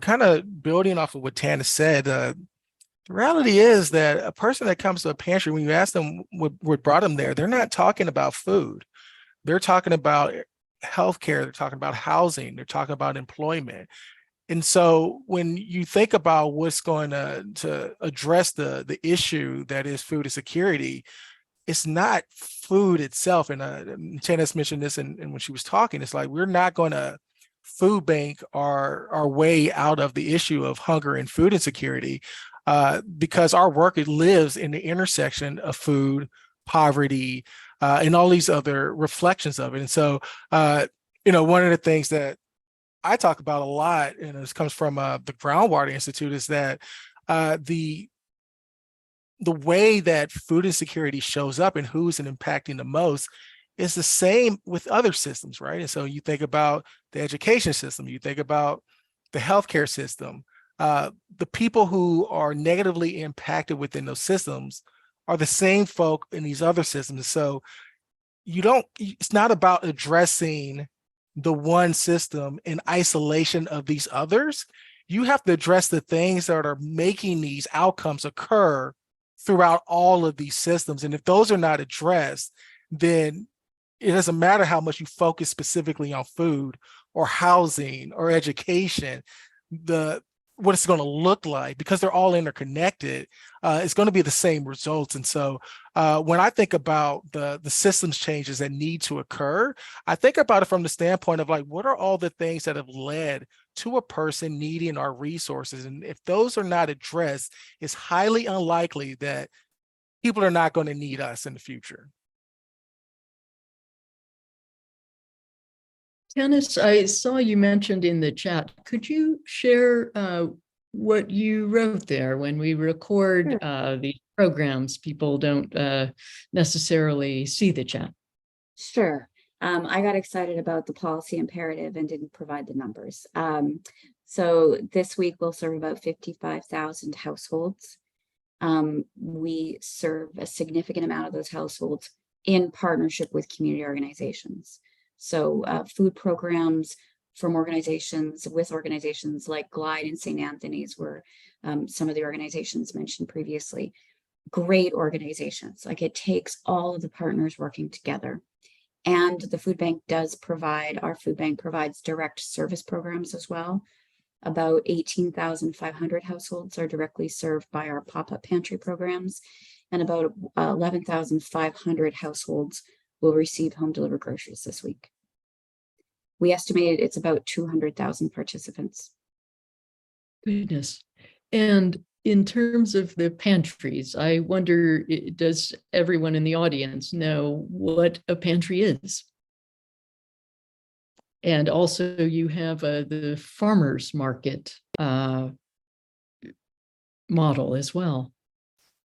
kind of building off of what Tanis said, the reality is that a person that comes to a pantry, when you ask them what brought them there, they're not talking about food. They're talking about healthcare. They're talking about housing. They're talking about employment. And so when you think about what's going to address the issue that is food insecurity, it's not food itself. And Tanis mentioned this, and when she was talking, it's like, we're not going to food bank our way out of the issue of hunger and food insecurity, because our work, it lives in the intersection of food, poverty, and all these other reflections of it. And so, one of the things that I talk about a lot, and this comes from the Groundwater Institute, is that the way that food insecurity shows up and who's impacting the most is the same with other systems, right? And so you think about the education system, you think about the healthcare system, the people who are negatively impacted within those systems are the same folk in these other systems. So it's not about addressing the one system in isolation of these others. You have to address the things that are making these outcomes occur throughout all of these systems. And if those are not addressed, then it doesn't matter how much you focus specifically on food or housing or education, what it's going to look like, because they're all interconnected, it's going to be the same results. And so when I think about the systems changes that need to occur, I think about it from the standpoint of, like, what are all the things that have led to a person needing our resources? And if those are not addressed, it's highly unlikely that people are not going to need us in the future. Tanis, I saw you mentioned in the chat. Could you share what you wrote there? When we record these programs, people don't necessarily see the chat. Sure. I got excited about the policy imperative and didn't provide the numbers. So this week we'll serve about 55,000 households. We serve a significant amount of those households in partnership with community organizations. So food programs from organizations like Glide and St. Anthony's were some of the organizations mentioned previously. Great organizations. Like, it takes all of the partners working together. And the food bank our food bank provides direct service programs as well. About 18,500 households are directly served by our pop-up pantry programs, and about 11,500 households will receive home delivered groceries this week. We estimated it's about 200,000 participants. Goodness. And in terms of the pantries, I wonder, does everyone in the audience know what a pantry is? And also, you have the farmers market model as well.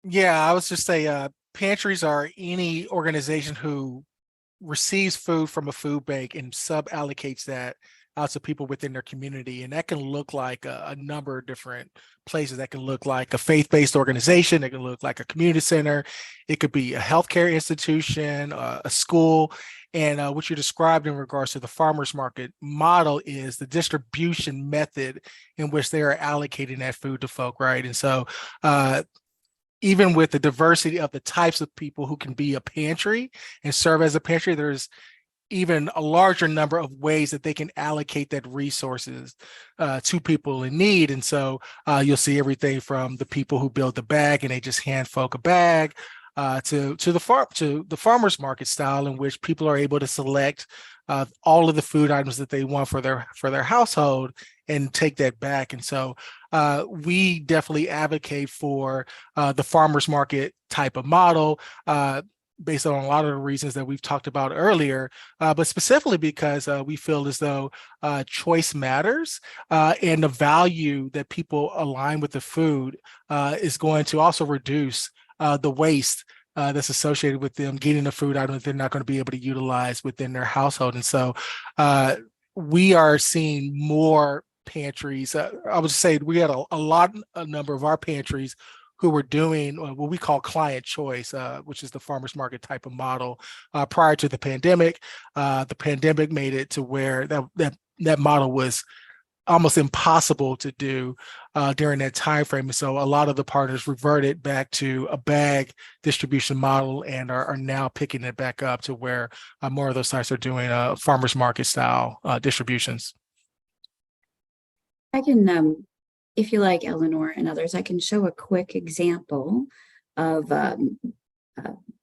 Yeah, I was just say pantries are any organization who receives food from a food bank and sub-allocates that out to people within their community. And that can look like a number of different places. That can look like a faith-based organization. It can look like a community center. It could be a healthcare institution, a school. And what you described in regards to the farmers market model is the distribution method in which they are allocating that food to folk, right? And so even with the diversity of the types of people who can be a pantry and serve as a pantry, there's even a larger number of ways that they can allocate that resources to people in need. And so you'll see everything from the people who build the bag and they just hand folk a bag to the farmers market style, in which people are able to select all of the food items that they want for their household and take that back. And so we definitely advocate for the farmers market type of model, based on a lot of the reasons that we've talked about earlier, but specifically because we feel as though choice matters, and the value that people align with the food is going to also reduce the waste that's associated with them getting a food item that they're not going to be able to utilize within their household. And so we are seeing more pantries. I would say we had a number of our pantries who were doing what we call client choice, which is the farmers market type of model prior to the pandemic. The pandemic made it to where that model was almost impossible to do during that time frame. And so a lot of the partners reverted back to a bag distribution model and are now picking it back up to where more of those sites are doing farmers market style distributions. I can, if you like, Eleanor and others, I can show a quick example of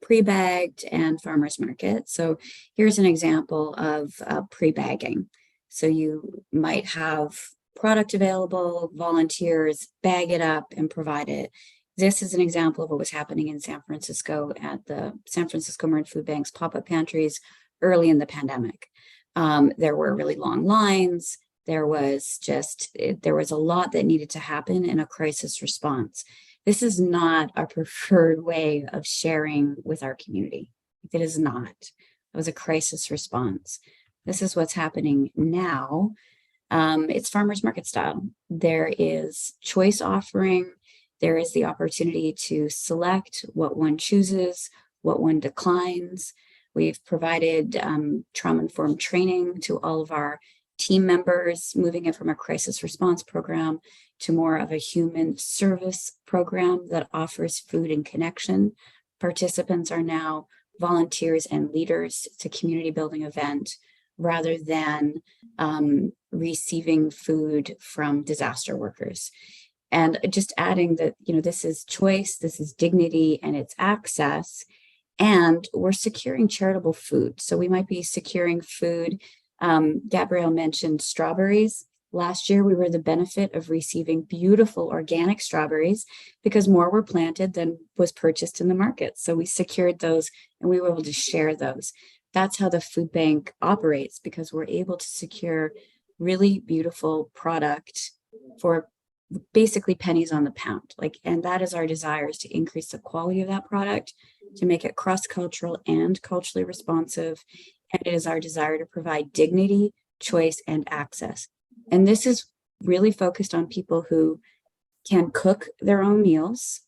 pre-bagged and farmers market. So here's an example of pre-bagging. So you might have product available, volunteers bag it up and provide it. This is an example of what was happening in San Francisco at the San Francisco-Marin Food Bank's pop-up pantries early in the pandemic. There were really long lines. There was a lot that needed to happen in a crisis response. This is not a preferred way of sharing with our community. It is not. It was a crisis response. This is what's happening now. It's farmers market style. There is choice offering. There is the opportunity to select what one chooses, what one declines. We've provided trauma-informed training to all of our team members, moving it from a crisis response program to more of a human service program that offers food and connection. Participants are now volunteers and leaders. It's a community building event rather than receiving food from disaster workers. And just adding that, this is choice, this is dignity, and it's access. And we're securing charitable food. So we might be securing food. Gabrielle mentioned strawberries. Last year, we were the benefit of receiving beautiful organic strawberries because more were planted than was purchased in the market. So we secured those and we were able to share those. That's how the food bank operates, because we're able to secure really beautiful product for basically pennies on the pound. And that is our desire, is to increase the quality of that product, to make it cross-cultural and culturally responsive. And it is our desire to provide dignity, choice, and access. And this is really focused on people who can cook their own meals.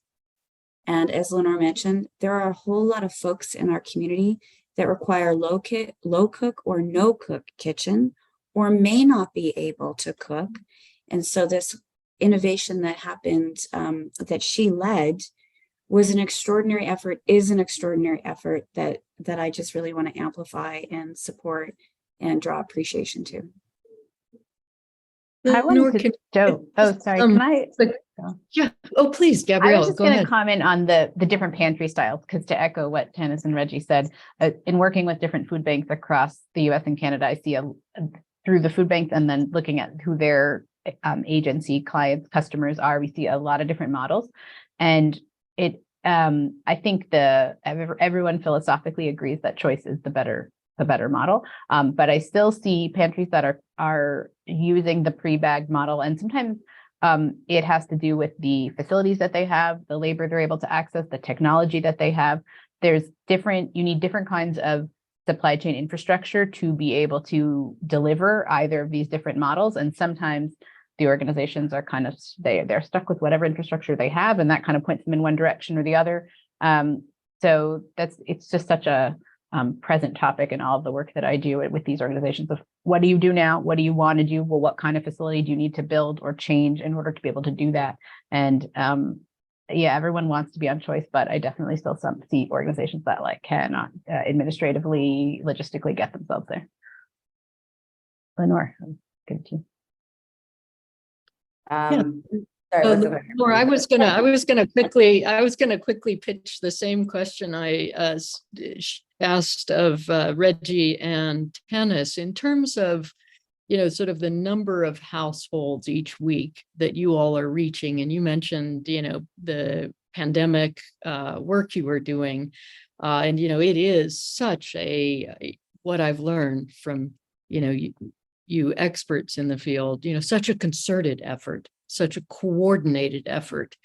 And as Lenore mentioned, there are a whole lot of folks in our community that require low cook or no cook kitchen, or may not be able to cook. And so this innovation that happened, that she led, was an extraordinary effort, is an extraordinary effort that I just really want to amplify and support and draw appreciation to. I wanted to can I? Yeah. Oh, please, Gabrielle. I was just going to comment on the different pantry styles, because to echo what Tanis and Regi said, in working with different food banks across the U.S. and Canada, I see through the food banks and then looking at who their agency clients, customers are, we see a lot of different models, and I think everyone philosophically agrees that choice is the better model. But I still see pantries that are using the pre-bagged model, and sometimes it has to do with the facilities that they have, the labor they're able to access, the technology that they have. You need different kinds of supply chain infrastructure to be able to deliver either of these different models. And sometimes the organizations are kind of, they're stuck with whatever infrastructure they have, and that kind of points them in one direction or the other. So it's just such a present topic in all of the work that I do with these organizations of what do you do now? What do you want to do? Well, what kind of facility do you need to build or change in order to be able to do that? And yeah, everyone wants to be on choice, but I definitely still see organizations that like cannot administratively, logistically get themselves there. Lenore, I'll give it to you. Sorry, what's the question? Laura, I was gonna quickly pitch the same question I asked of Regi and Tanis in terms of, sort of the number of households each week that you all are reaching. And you mentioned, the pandemic work you were doing. And, it is such what I've learned from, you experts in the field, such a concerted effort, such a coordinated effort.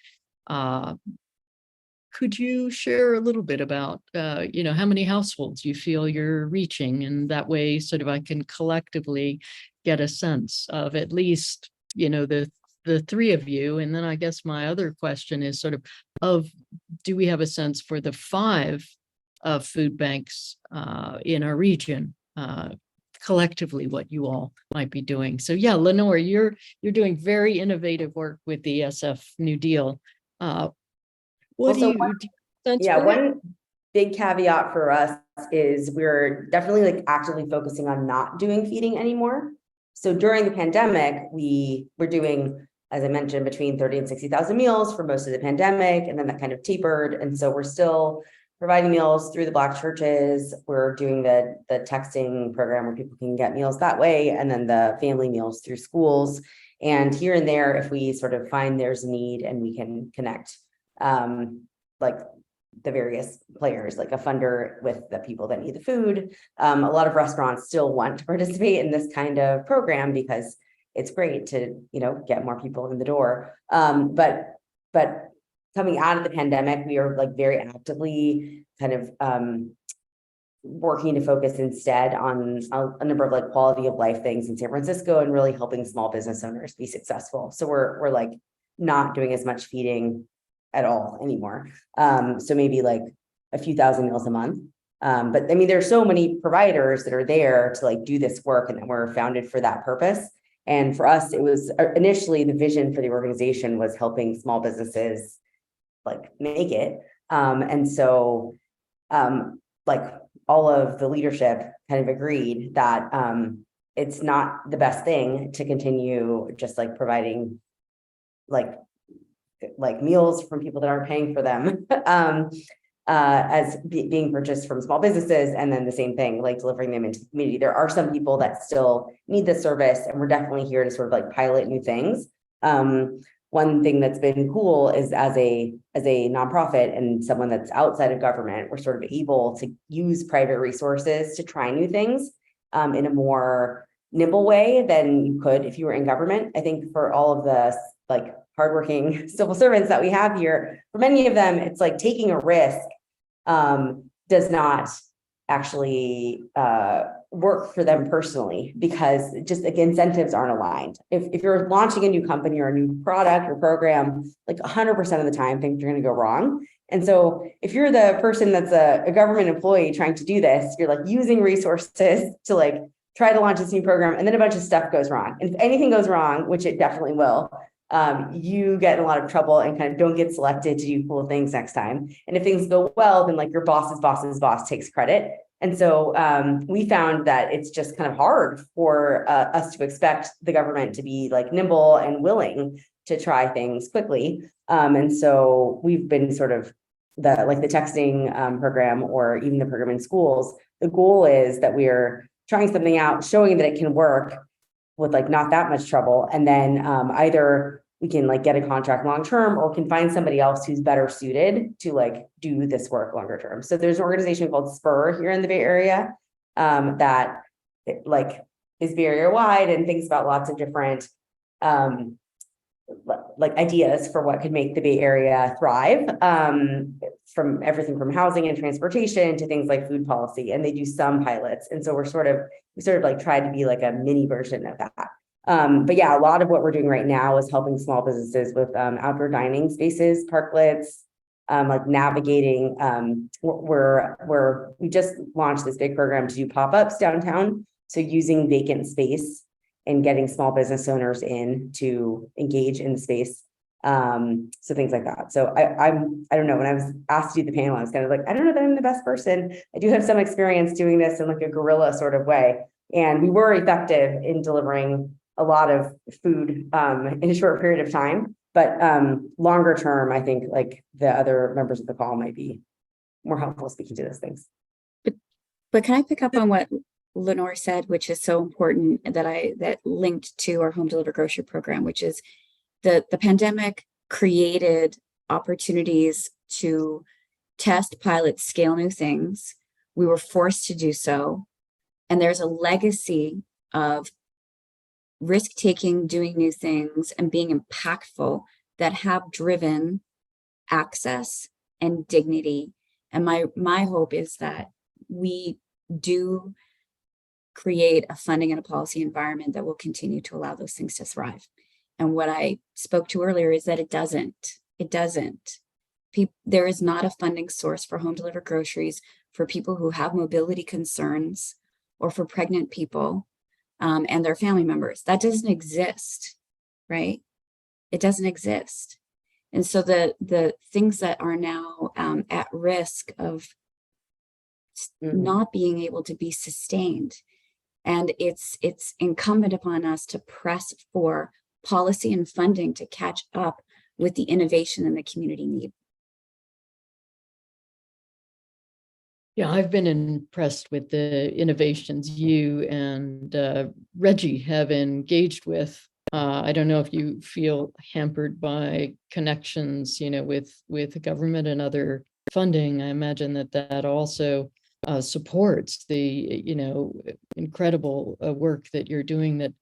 Could you share a little bit about, how many households you feel you're reaching? And that way, sort of, I can collectively get a sense of at least, the three of you. And then I guess my other question is sort of do we have a sense for the 5 food banks in our region, collectively, what you all might be doing? So yeah, Lenore, you're doing very innovative work with the SF New Deal. What do you sense? Yeah, one big caveat for us is we're definitely like actively focusing on not doing feeding anymore. So during the pandemic, we were doing, as I mentioned, between 30 and 60,000 meals for most of the pandemic, and then that kind of tapered. And so we're still providing meals through the Black churches. We're doing the texting program where people can get meals that way, and then the family meals through schools. And here and there, if we sort of find there's a need and we can connect like the various players, like a funder with the people that need the food. A lot of restaurants still want to participate in this kind of program because it's great to, get more people in the door. But coming out of the pandemic, we are like very actively kind of working to focus instead on a number of like quality of life things in San Francisco and really helping small business owners be successful. So we're like not doing as much feeding at all anymore. So maybe like a few thousand meals a month. But I mean, there's so many providers that are there to like do this work, and that were founded for that purpose. And for us, it was initially the vision for the organization was helping small businesses like make it. And so like all of the leadership kind of agreed that it's not the best thing to continue just like providing like meals from people that aren't paying for them as being purchased from small businesses, and then the same thing, like delivering them into the community. There are some people that still need this service, and we're definitely here to sort of like pilot new things. One thing that's been cool is as a nonprofit and someone that's outside of government, we're sort of able to use private resources to try new things in a more nimble way than you could if you were in government. I think for all of the like hardworking civil servants that we have here, for many of them, it's like taking a risk does not actually work for them personally, because just like incentives aren't aligned. If you're launching a new company or a new product or program, like 100% of the time things are going to go wrong. And so if you're the person that's a government employee trying to do this, you're like using resources to like try to launch this new program, and then a bunch of stuff goes wrong. And if anything goes wrong, which it definitely will, you get in a lot of trouble and kind of don't get selected to do cool things next time. And if things go well, then like your boss's boss takes credit. And so we found that it's just kind of hard for us to expect the government to be like nimble and willing to try things quickly. And so we've been sort of the texting program, or even the program in schools. The goal is that we're trying something out, showing that it can work with like not that much trouble. And then either we can like get a contract long-term, or can find somebody else who's better suited to like do this work longer term. So there's an organization called Spur here in the Bay Area that like is Bay Area wide and thinks about lots of different like ideas for what could make the Bay Area thrive. from everything from housing and transportation to things like food policy, and they do some pilots. And so we sort of like tried to be like a mini version of that. But yeah, a lot of what we're doing right now is helping small businesses with outdoor dining spaces, parklets, like navigating. We just launched this big program to do pop-ups downtown. So using vacant space and getting small business owners in to engage in the space. So things like that. So I don't know, when I was asked to do the panel, I was kind of like, I don't know that I'm the best person. I do have some experience doing this in like a guerrilla sort of way. And we were effective in delivering a lot of food in a short period of time. But longer term, I think like the other members of the call might be more helpful speaking to those things. But can I pick up on what Lenore said, which is so important, that linked to our home delivered grocery program, which is the pandemic created opportunities to test, pilot, scale new things. We were forced to do so. And there's a legacy of risk-taking, doing new things, and being impactful that have driven access and dignity. And my hope is that we do create a funding and a policy environment that will continue to allow those things to thrive. And what I spoke to earlier is that it doesn't. There is not a funding source for home delivered groceries for people who have mobility concerns or for pregnant people and their family members. That doesn't exist, right? It doesn't exist. And so the things that are now at risk of not being able to be sustained. And it's incumbent upon us to press for policy and funding to catch up with the innovation and the community need. Yeah, I've been impressed with the innovations you and Regi have engaged with. I don't know if you feel hampered by connections, with the government and other funding. I imagine that also supports the, incredible work that you're doing that,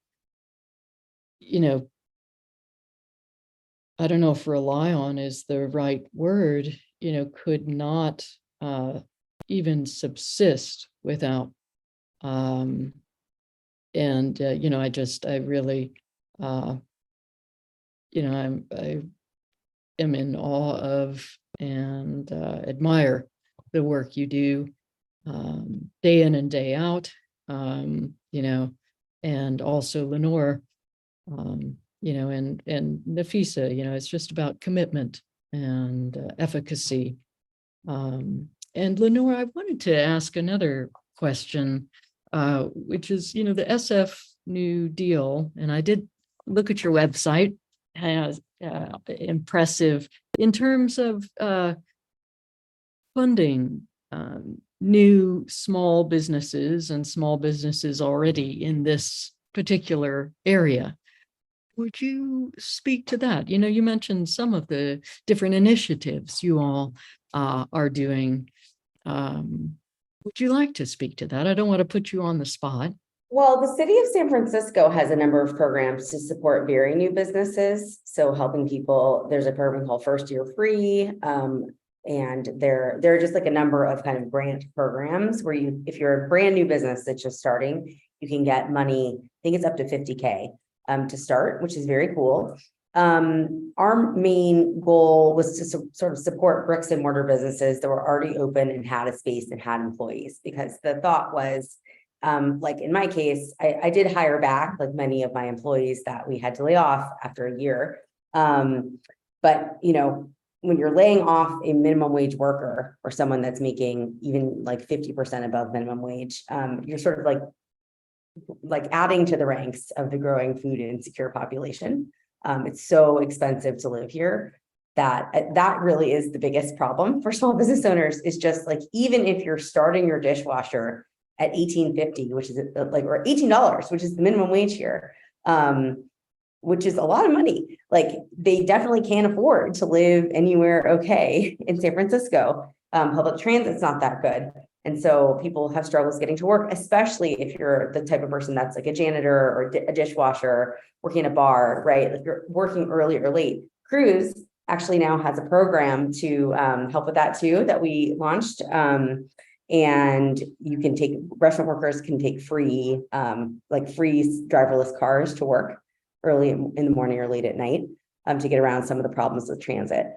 I don't know if rely on is the right word, could not even subsist without. I really, I am in awe of and admire the work you do day in and day out, and also Lenore, and Nafisa, it's just about commitment and efficacy. And Lenore, I wanted to ask another question, which is, the SF New Deal, and I did look at your website, has impressive in terms of funding new small businesses and small businesses already in this particular area. Would you speak to that? You mentioned some of the different initiatives you all are doing. Would you like to speak to that? I don't want to put you on the spot. Well, the city of San Francisco has a number of programs to support very new businesses. So helping people, there's a program called First Year Free. And there are just like a number of kind of grant programs where if you're a brand new business that's just starting, you can get money. I think it's up to $50K to start, which is very cool. Our main goal was to sort of support bricks and mortar businesses that were already open and had a space and had employees, because the thought was, like in my case, I did hire back like many of my employees that we had to lay off after a year. But when you're laying off a minimum wage worker or someone that's making even like 50% above minimum wage, you're sort of like adding to the ranks of the growing food insecure population. It's so expensive to live here that really is the biggest problem for small business owners, is just like, even if you're starting your dishwasher at $18.50, which is like, or $18, which is the minimum wage here, which is a lot of money. Like, they definitely can't afford to live anywhere okay in San Francisco. Public transit's not that good. And so people have struggles getting to work, especially if you're the type of person that's like a janitor or a dishwasher working in a bar, right? Like, you're working early or late. Crews actually now has a program to help with that too, that we launched. And you can take, restaurant workers can take free, free driverless cars to work early in the morning or late at night to get around some of the problems with transit.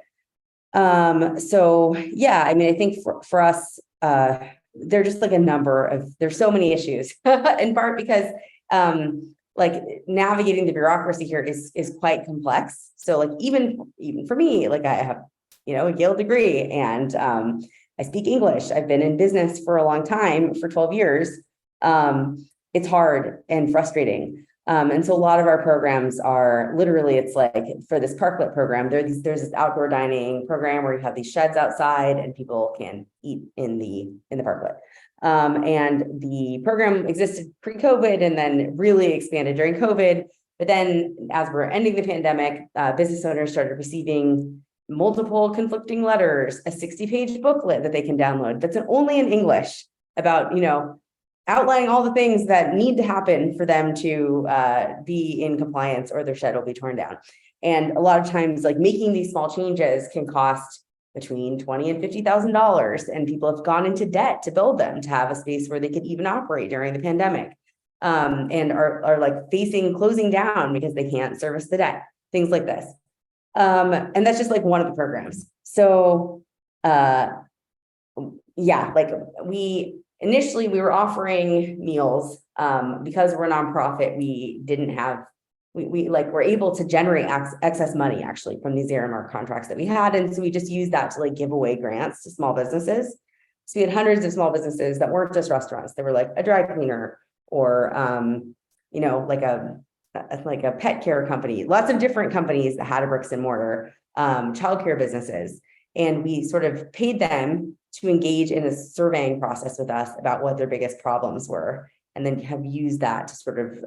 So yeah, I mean, I think for us, they're just like a number of, there's so many issues in part because like navigating the bureaucracy here is quite complex. So like even for me, like I have, a Yale degree and I speak English. I've been in business for a long time, for 12 years. It's hard and frustrating. And so a lot of our programs are literally, it's like for this parklet program, there's this outdoor dining program where you have these sheds outside and people can eat in the parklet. And the program existed pre-COVID and then really expanded during COVID. But then as we're ending the pandemic, business owners started receiving multiple conflicting letters, a 60-page booklet that they can download that's only in English about, outlining all the things that need to happen for them to be in compliance or their shed will be torn down. And a lot of times, like making these small changes can cost between $20,000 and $50,000, and people have gone into debt to build them to have a space where they could even operate during the pandemic, and are like facing closing down because they can't service the debt, things like this. And that's just like one of the programs. So yeah, like initially we were offering meals because we're a nonprofit. We didn't have, we were able to generate excess money actually from these Eremark contracts that we had. And so we just used that to like give away grants to small businesses. So we had hundreds of small businesses that weren't just restaurants. They were like a dry cleaner or, like a pet care company, lots of different companies that had a bricks and mortar, childcare businesses. And we sort of paid them to engage in a surveying process with us about what their biggest problems were, and then have used that to sort of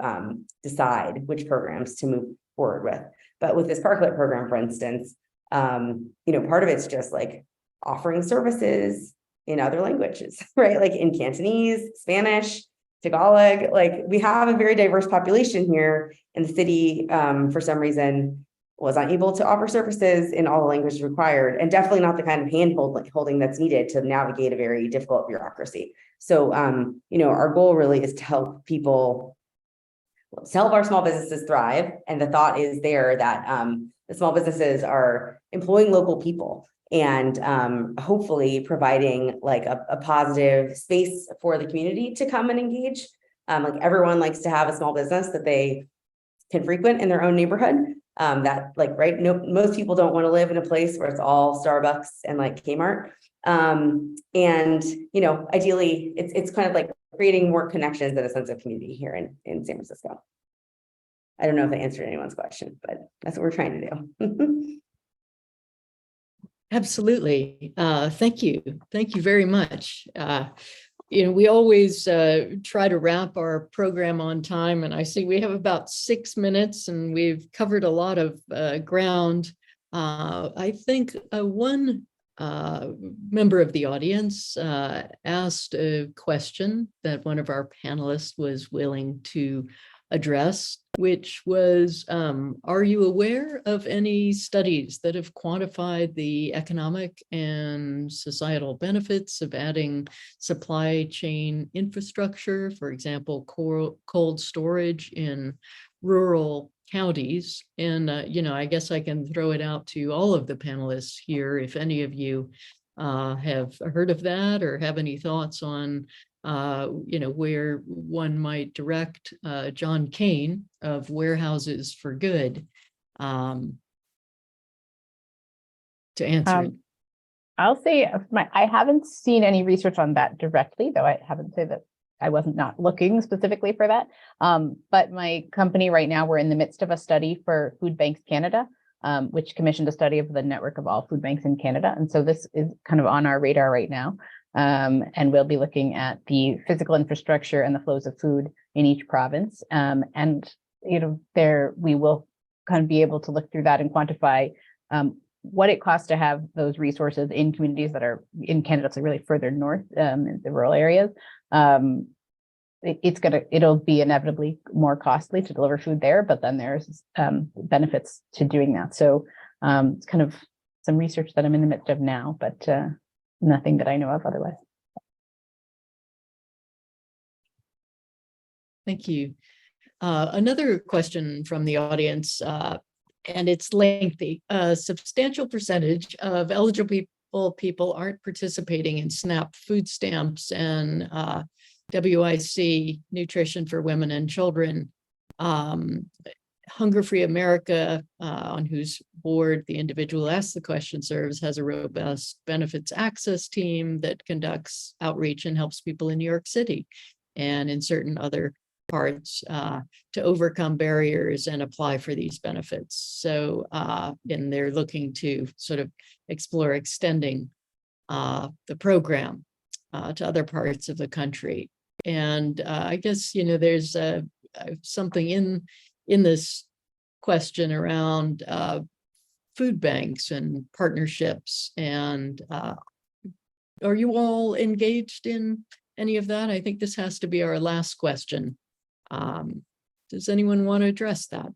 decide which programs to move forward with. But with this parklet program, for instance, part of it's just like offering services in other languages, right? Like in Cantonese, Spanish, Tagalog. Like we have a very diverse population here, and the city, for some reason, was unable to offer services in all the languages required, and definitely not the kind of hand-holding that's needed to navigate a very difficult bureaucracy. So, our goal really is to help our small businesses thrive. And the thought is there that the small businesses are employing local people and hopefully providing like a positive space for the community to come and engage. Like everyone likes to have a small business that they can frequent in their own neighborhood. Most people don't want to live in a place where it's all Starbucks and like Kmart. Ideally it's kind of like creating more connections and a sense of community here in San Francisco. I don't know if I answered anyone's question, but that's what we're trying to do. Absolutely. Thank you. Thank you very much. We always try to wrap our program on time, and I see we have about 6 minutes and we've covered a lot of ground. I think one member of the audience asked a question that one of our panelists was willing to address, which was, are you aware of any studies that have quantified the economic and societal benefits of adding supply chain infrastructure, for example, cold storage in rural counties? And, I guess I can throw it out to all of the panelists here. If any of you have heard of that or have any thoughts on where one might direct John Kane of Warehouses for Good to answer it. I'll say I haven't seen any research on that directly, though I haven't said that I wasn't not looking specifically for that. But my company right now, we're in the midst of a study for Food Banks Canada, which commissioned a study of the network of all food banks in Canada. And so this is kind of on our radar right now. And we'll be looking at the physical infrastructure and the flows of food in each province. There we will kind of be able to look through that and quantify what it costs to have those resources in communities that are in Canada, so really further north in the rural areas. It'll be inevitably more costly to deliver food there, but then there's benefits to doing that. So it's kind of some research that I'm in the midst of now, but nothing that I know of otherwise. Thank you. Another question from the audience, and it's lengthy. A substantial percentage of eligible people aren't participating in SNAP food stamps and WIC, Nutrition for Women and Children. Hunger Free America, on whose board the individual asked the question serves, has a robust benefits access team that conducts outreach and helps people in New York City and in certain other parts to overcome barriers and apply for these benefits. So, and they're looking to sort of explore extending the program to other parts of the country. And I guess, you know, there's something in this question around food banks and partnerships. And are you all engaged in any of that? I think this has to be our last question. Does anyone want to address that?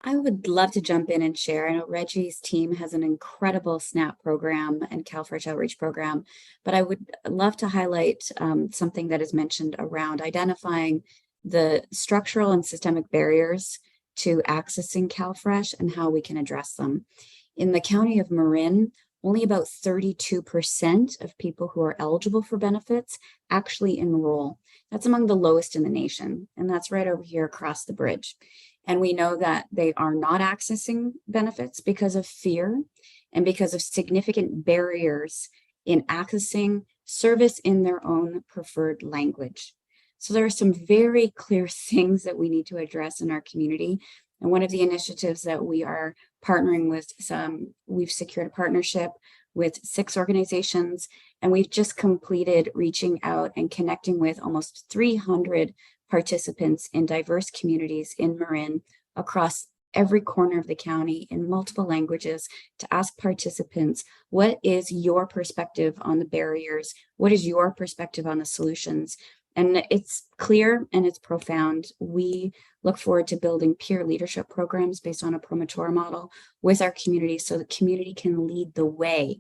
I would love to jump in and share. I know Regi's team has an incredible SNAP program and CalFresh outreach program, but I would love to highlight something that is mentioned around identifying the structural and systemic barriers to accessing CalFresh and how we can address them. In the county of Marin, only about 32% of people who are eligible for benefits actually enroll. That's among the lowest in the nation, and that's right over here across the bridge. And we know that they are not accessing benefits because of fear and because of significant barriers in accessing service in their own preferred language. So there are some very clear things that we need to address in our community. And one of the initiatives that we are partnering with we've secured a partnership with 6 organizations, and we've just completed reaching out and connecting with almost 300 participants in diverse communities in Marin across every corner of the county in multiple languages to ask participants, what is your perspective on the barriers? What is your perspective on the solutions? And it's clear and it's profound. We look forward to building peer leadership programs based on a promotor model with our community so the community can lead the way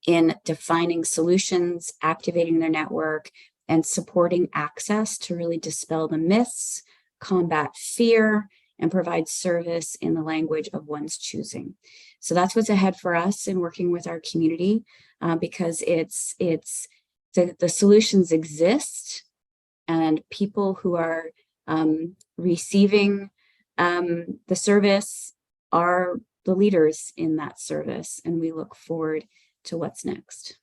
in defining solutions, activating their network, and supporting access to really dispel the myths, combat fear, and provide service in the language of one's choosing. So that's what's ahead for us in working with our community because the solutions exist, and people who are receiving the service are the leaders in that service, and we look forward to what's next.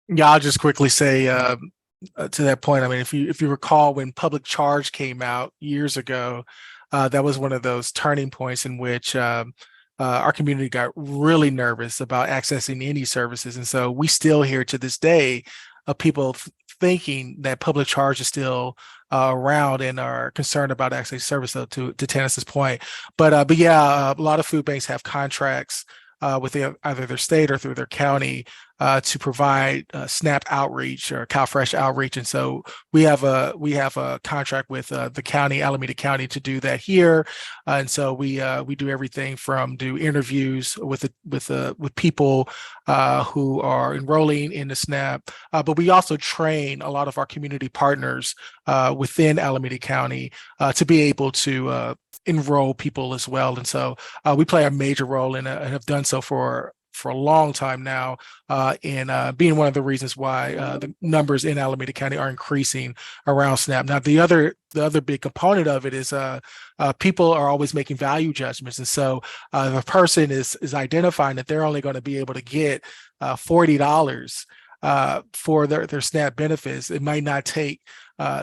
Yeah, I'll just quickly say to that point, I mean, if you recall when public charge came out years ago, that was one of those turning points in which our community got really nervous about accessing any services. And so we still hear to this day of people thinking that public charge is still around and are concerned about accessing service, though, to Tanis's point. But yeah, a lot of food banks have contracts with either their state or through their county to provide SNAP outreach or CalFresh outreach, and so we have a contract with the county, Alameda County, to do that here, and so we do everything from do interviews with people who are enrolling in the SNAP, but we also train a lot of our community partners within Alameda County to be able to enroll people as well, and so we play a major role in and have done so for a long time now, in being one of the reasons why the numbers in Alameda County are increasing around SNAP. Now, the other big component of it is people are always making value judgments, and so if a person is identifying that they're only going to be able to get $40 for their SNAP benefits, it might not take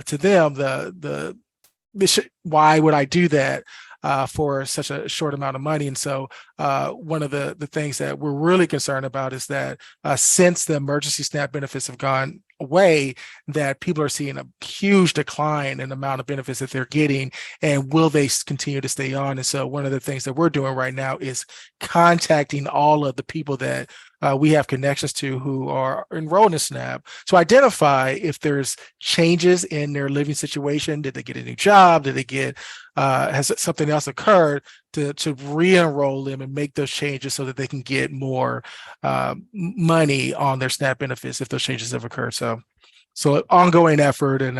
to them why would I do that for such a short amount of money? And so one of the things that we're really concerned about is that since the emergency SNAP benefits have gone away, that people are seeing a huge decline in the amount of benefits that they're getting, and will they continue to stay on? And so one of the things that we're doing right now is contacting all of the people that we have connections to who are enrolled in SNAP to identify if there's changes in their living situation. Did they get a new job? Did they get, has something else occurred to re-enroll them and make those changes so that they can get more money on their SNAP benefits if those changes have occurred. So ongoing effort, and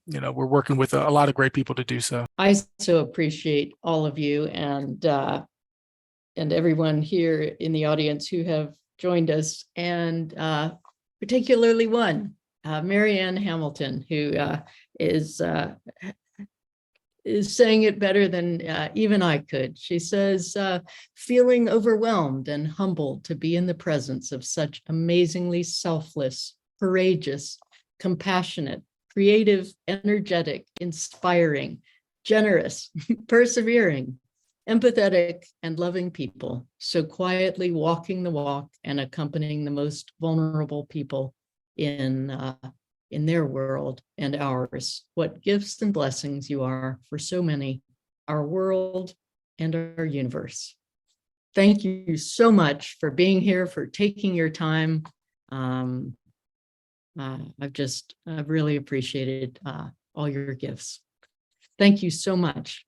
we're working with a lot of great people to do so. I so appreciate all of you and everyone here in the audience who have joined us, and particularly one, Marianne Hamilton, who is saying it better than even I could. She says, feeling overwhelmed and humbled to be in the presence of such amazingly selfless, courageous, compassionate, creative, energetic, inspiring, generous, persevering, empathetic, and loving people, so quietly walking the walk and accompanying the most vulnerable people in their world and ours. What gifts and blessings you are for so many, our world and our universe. Thank you so much for being here, for taking your time. I've really appreciated all your gifts. Thank you so much.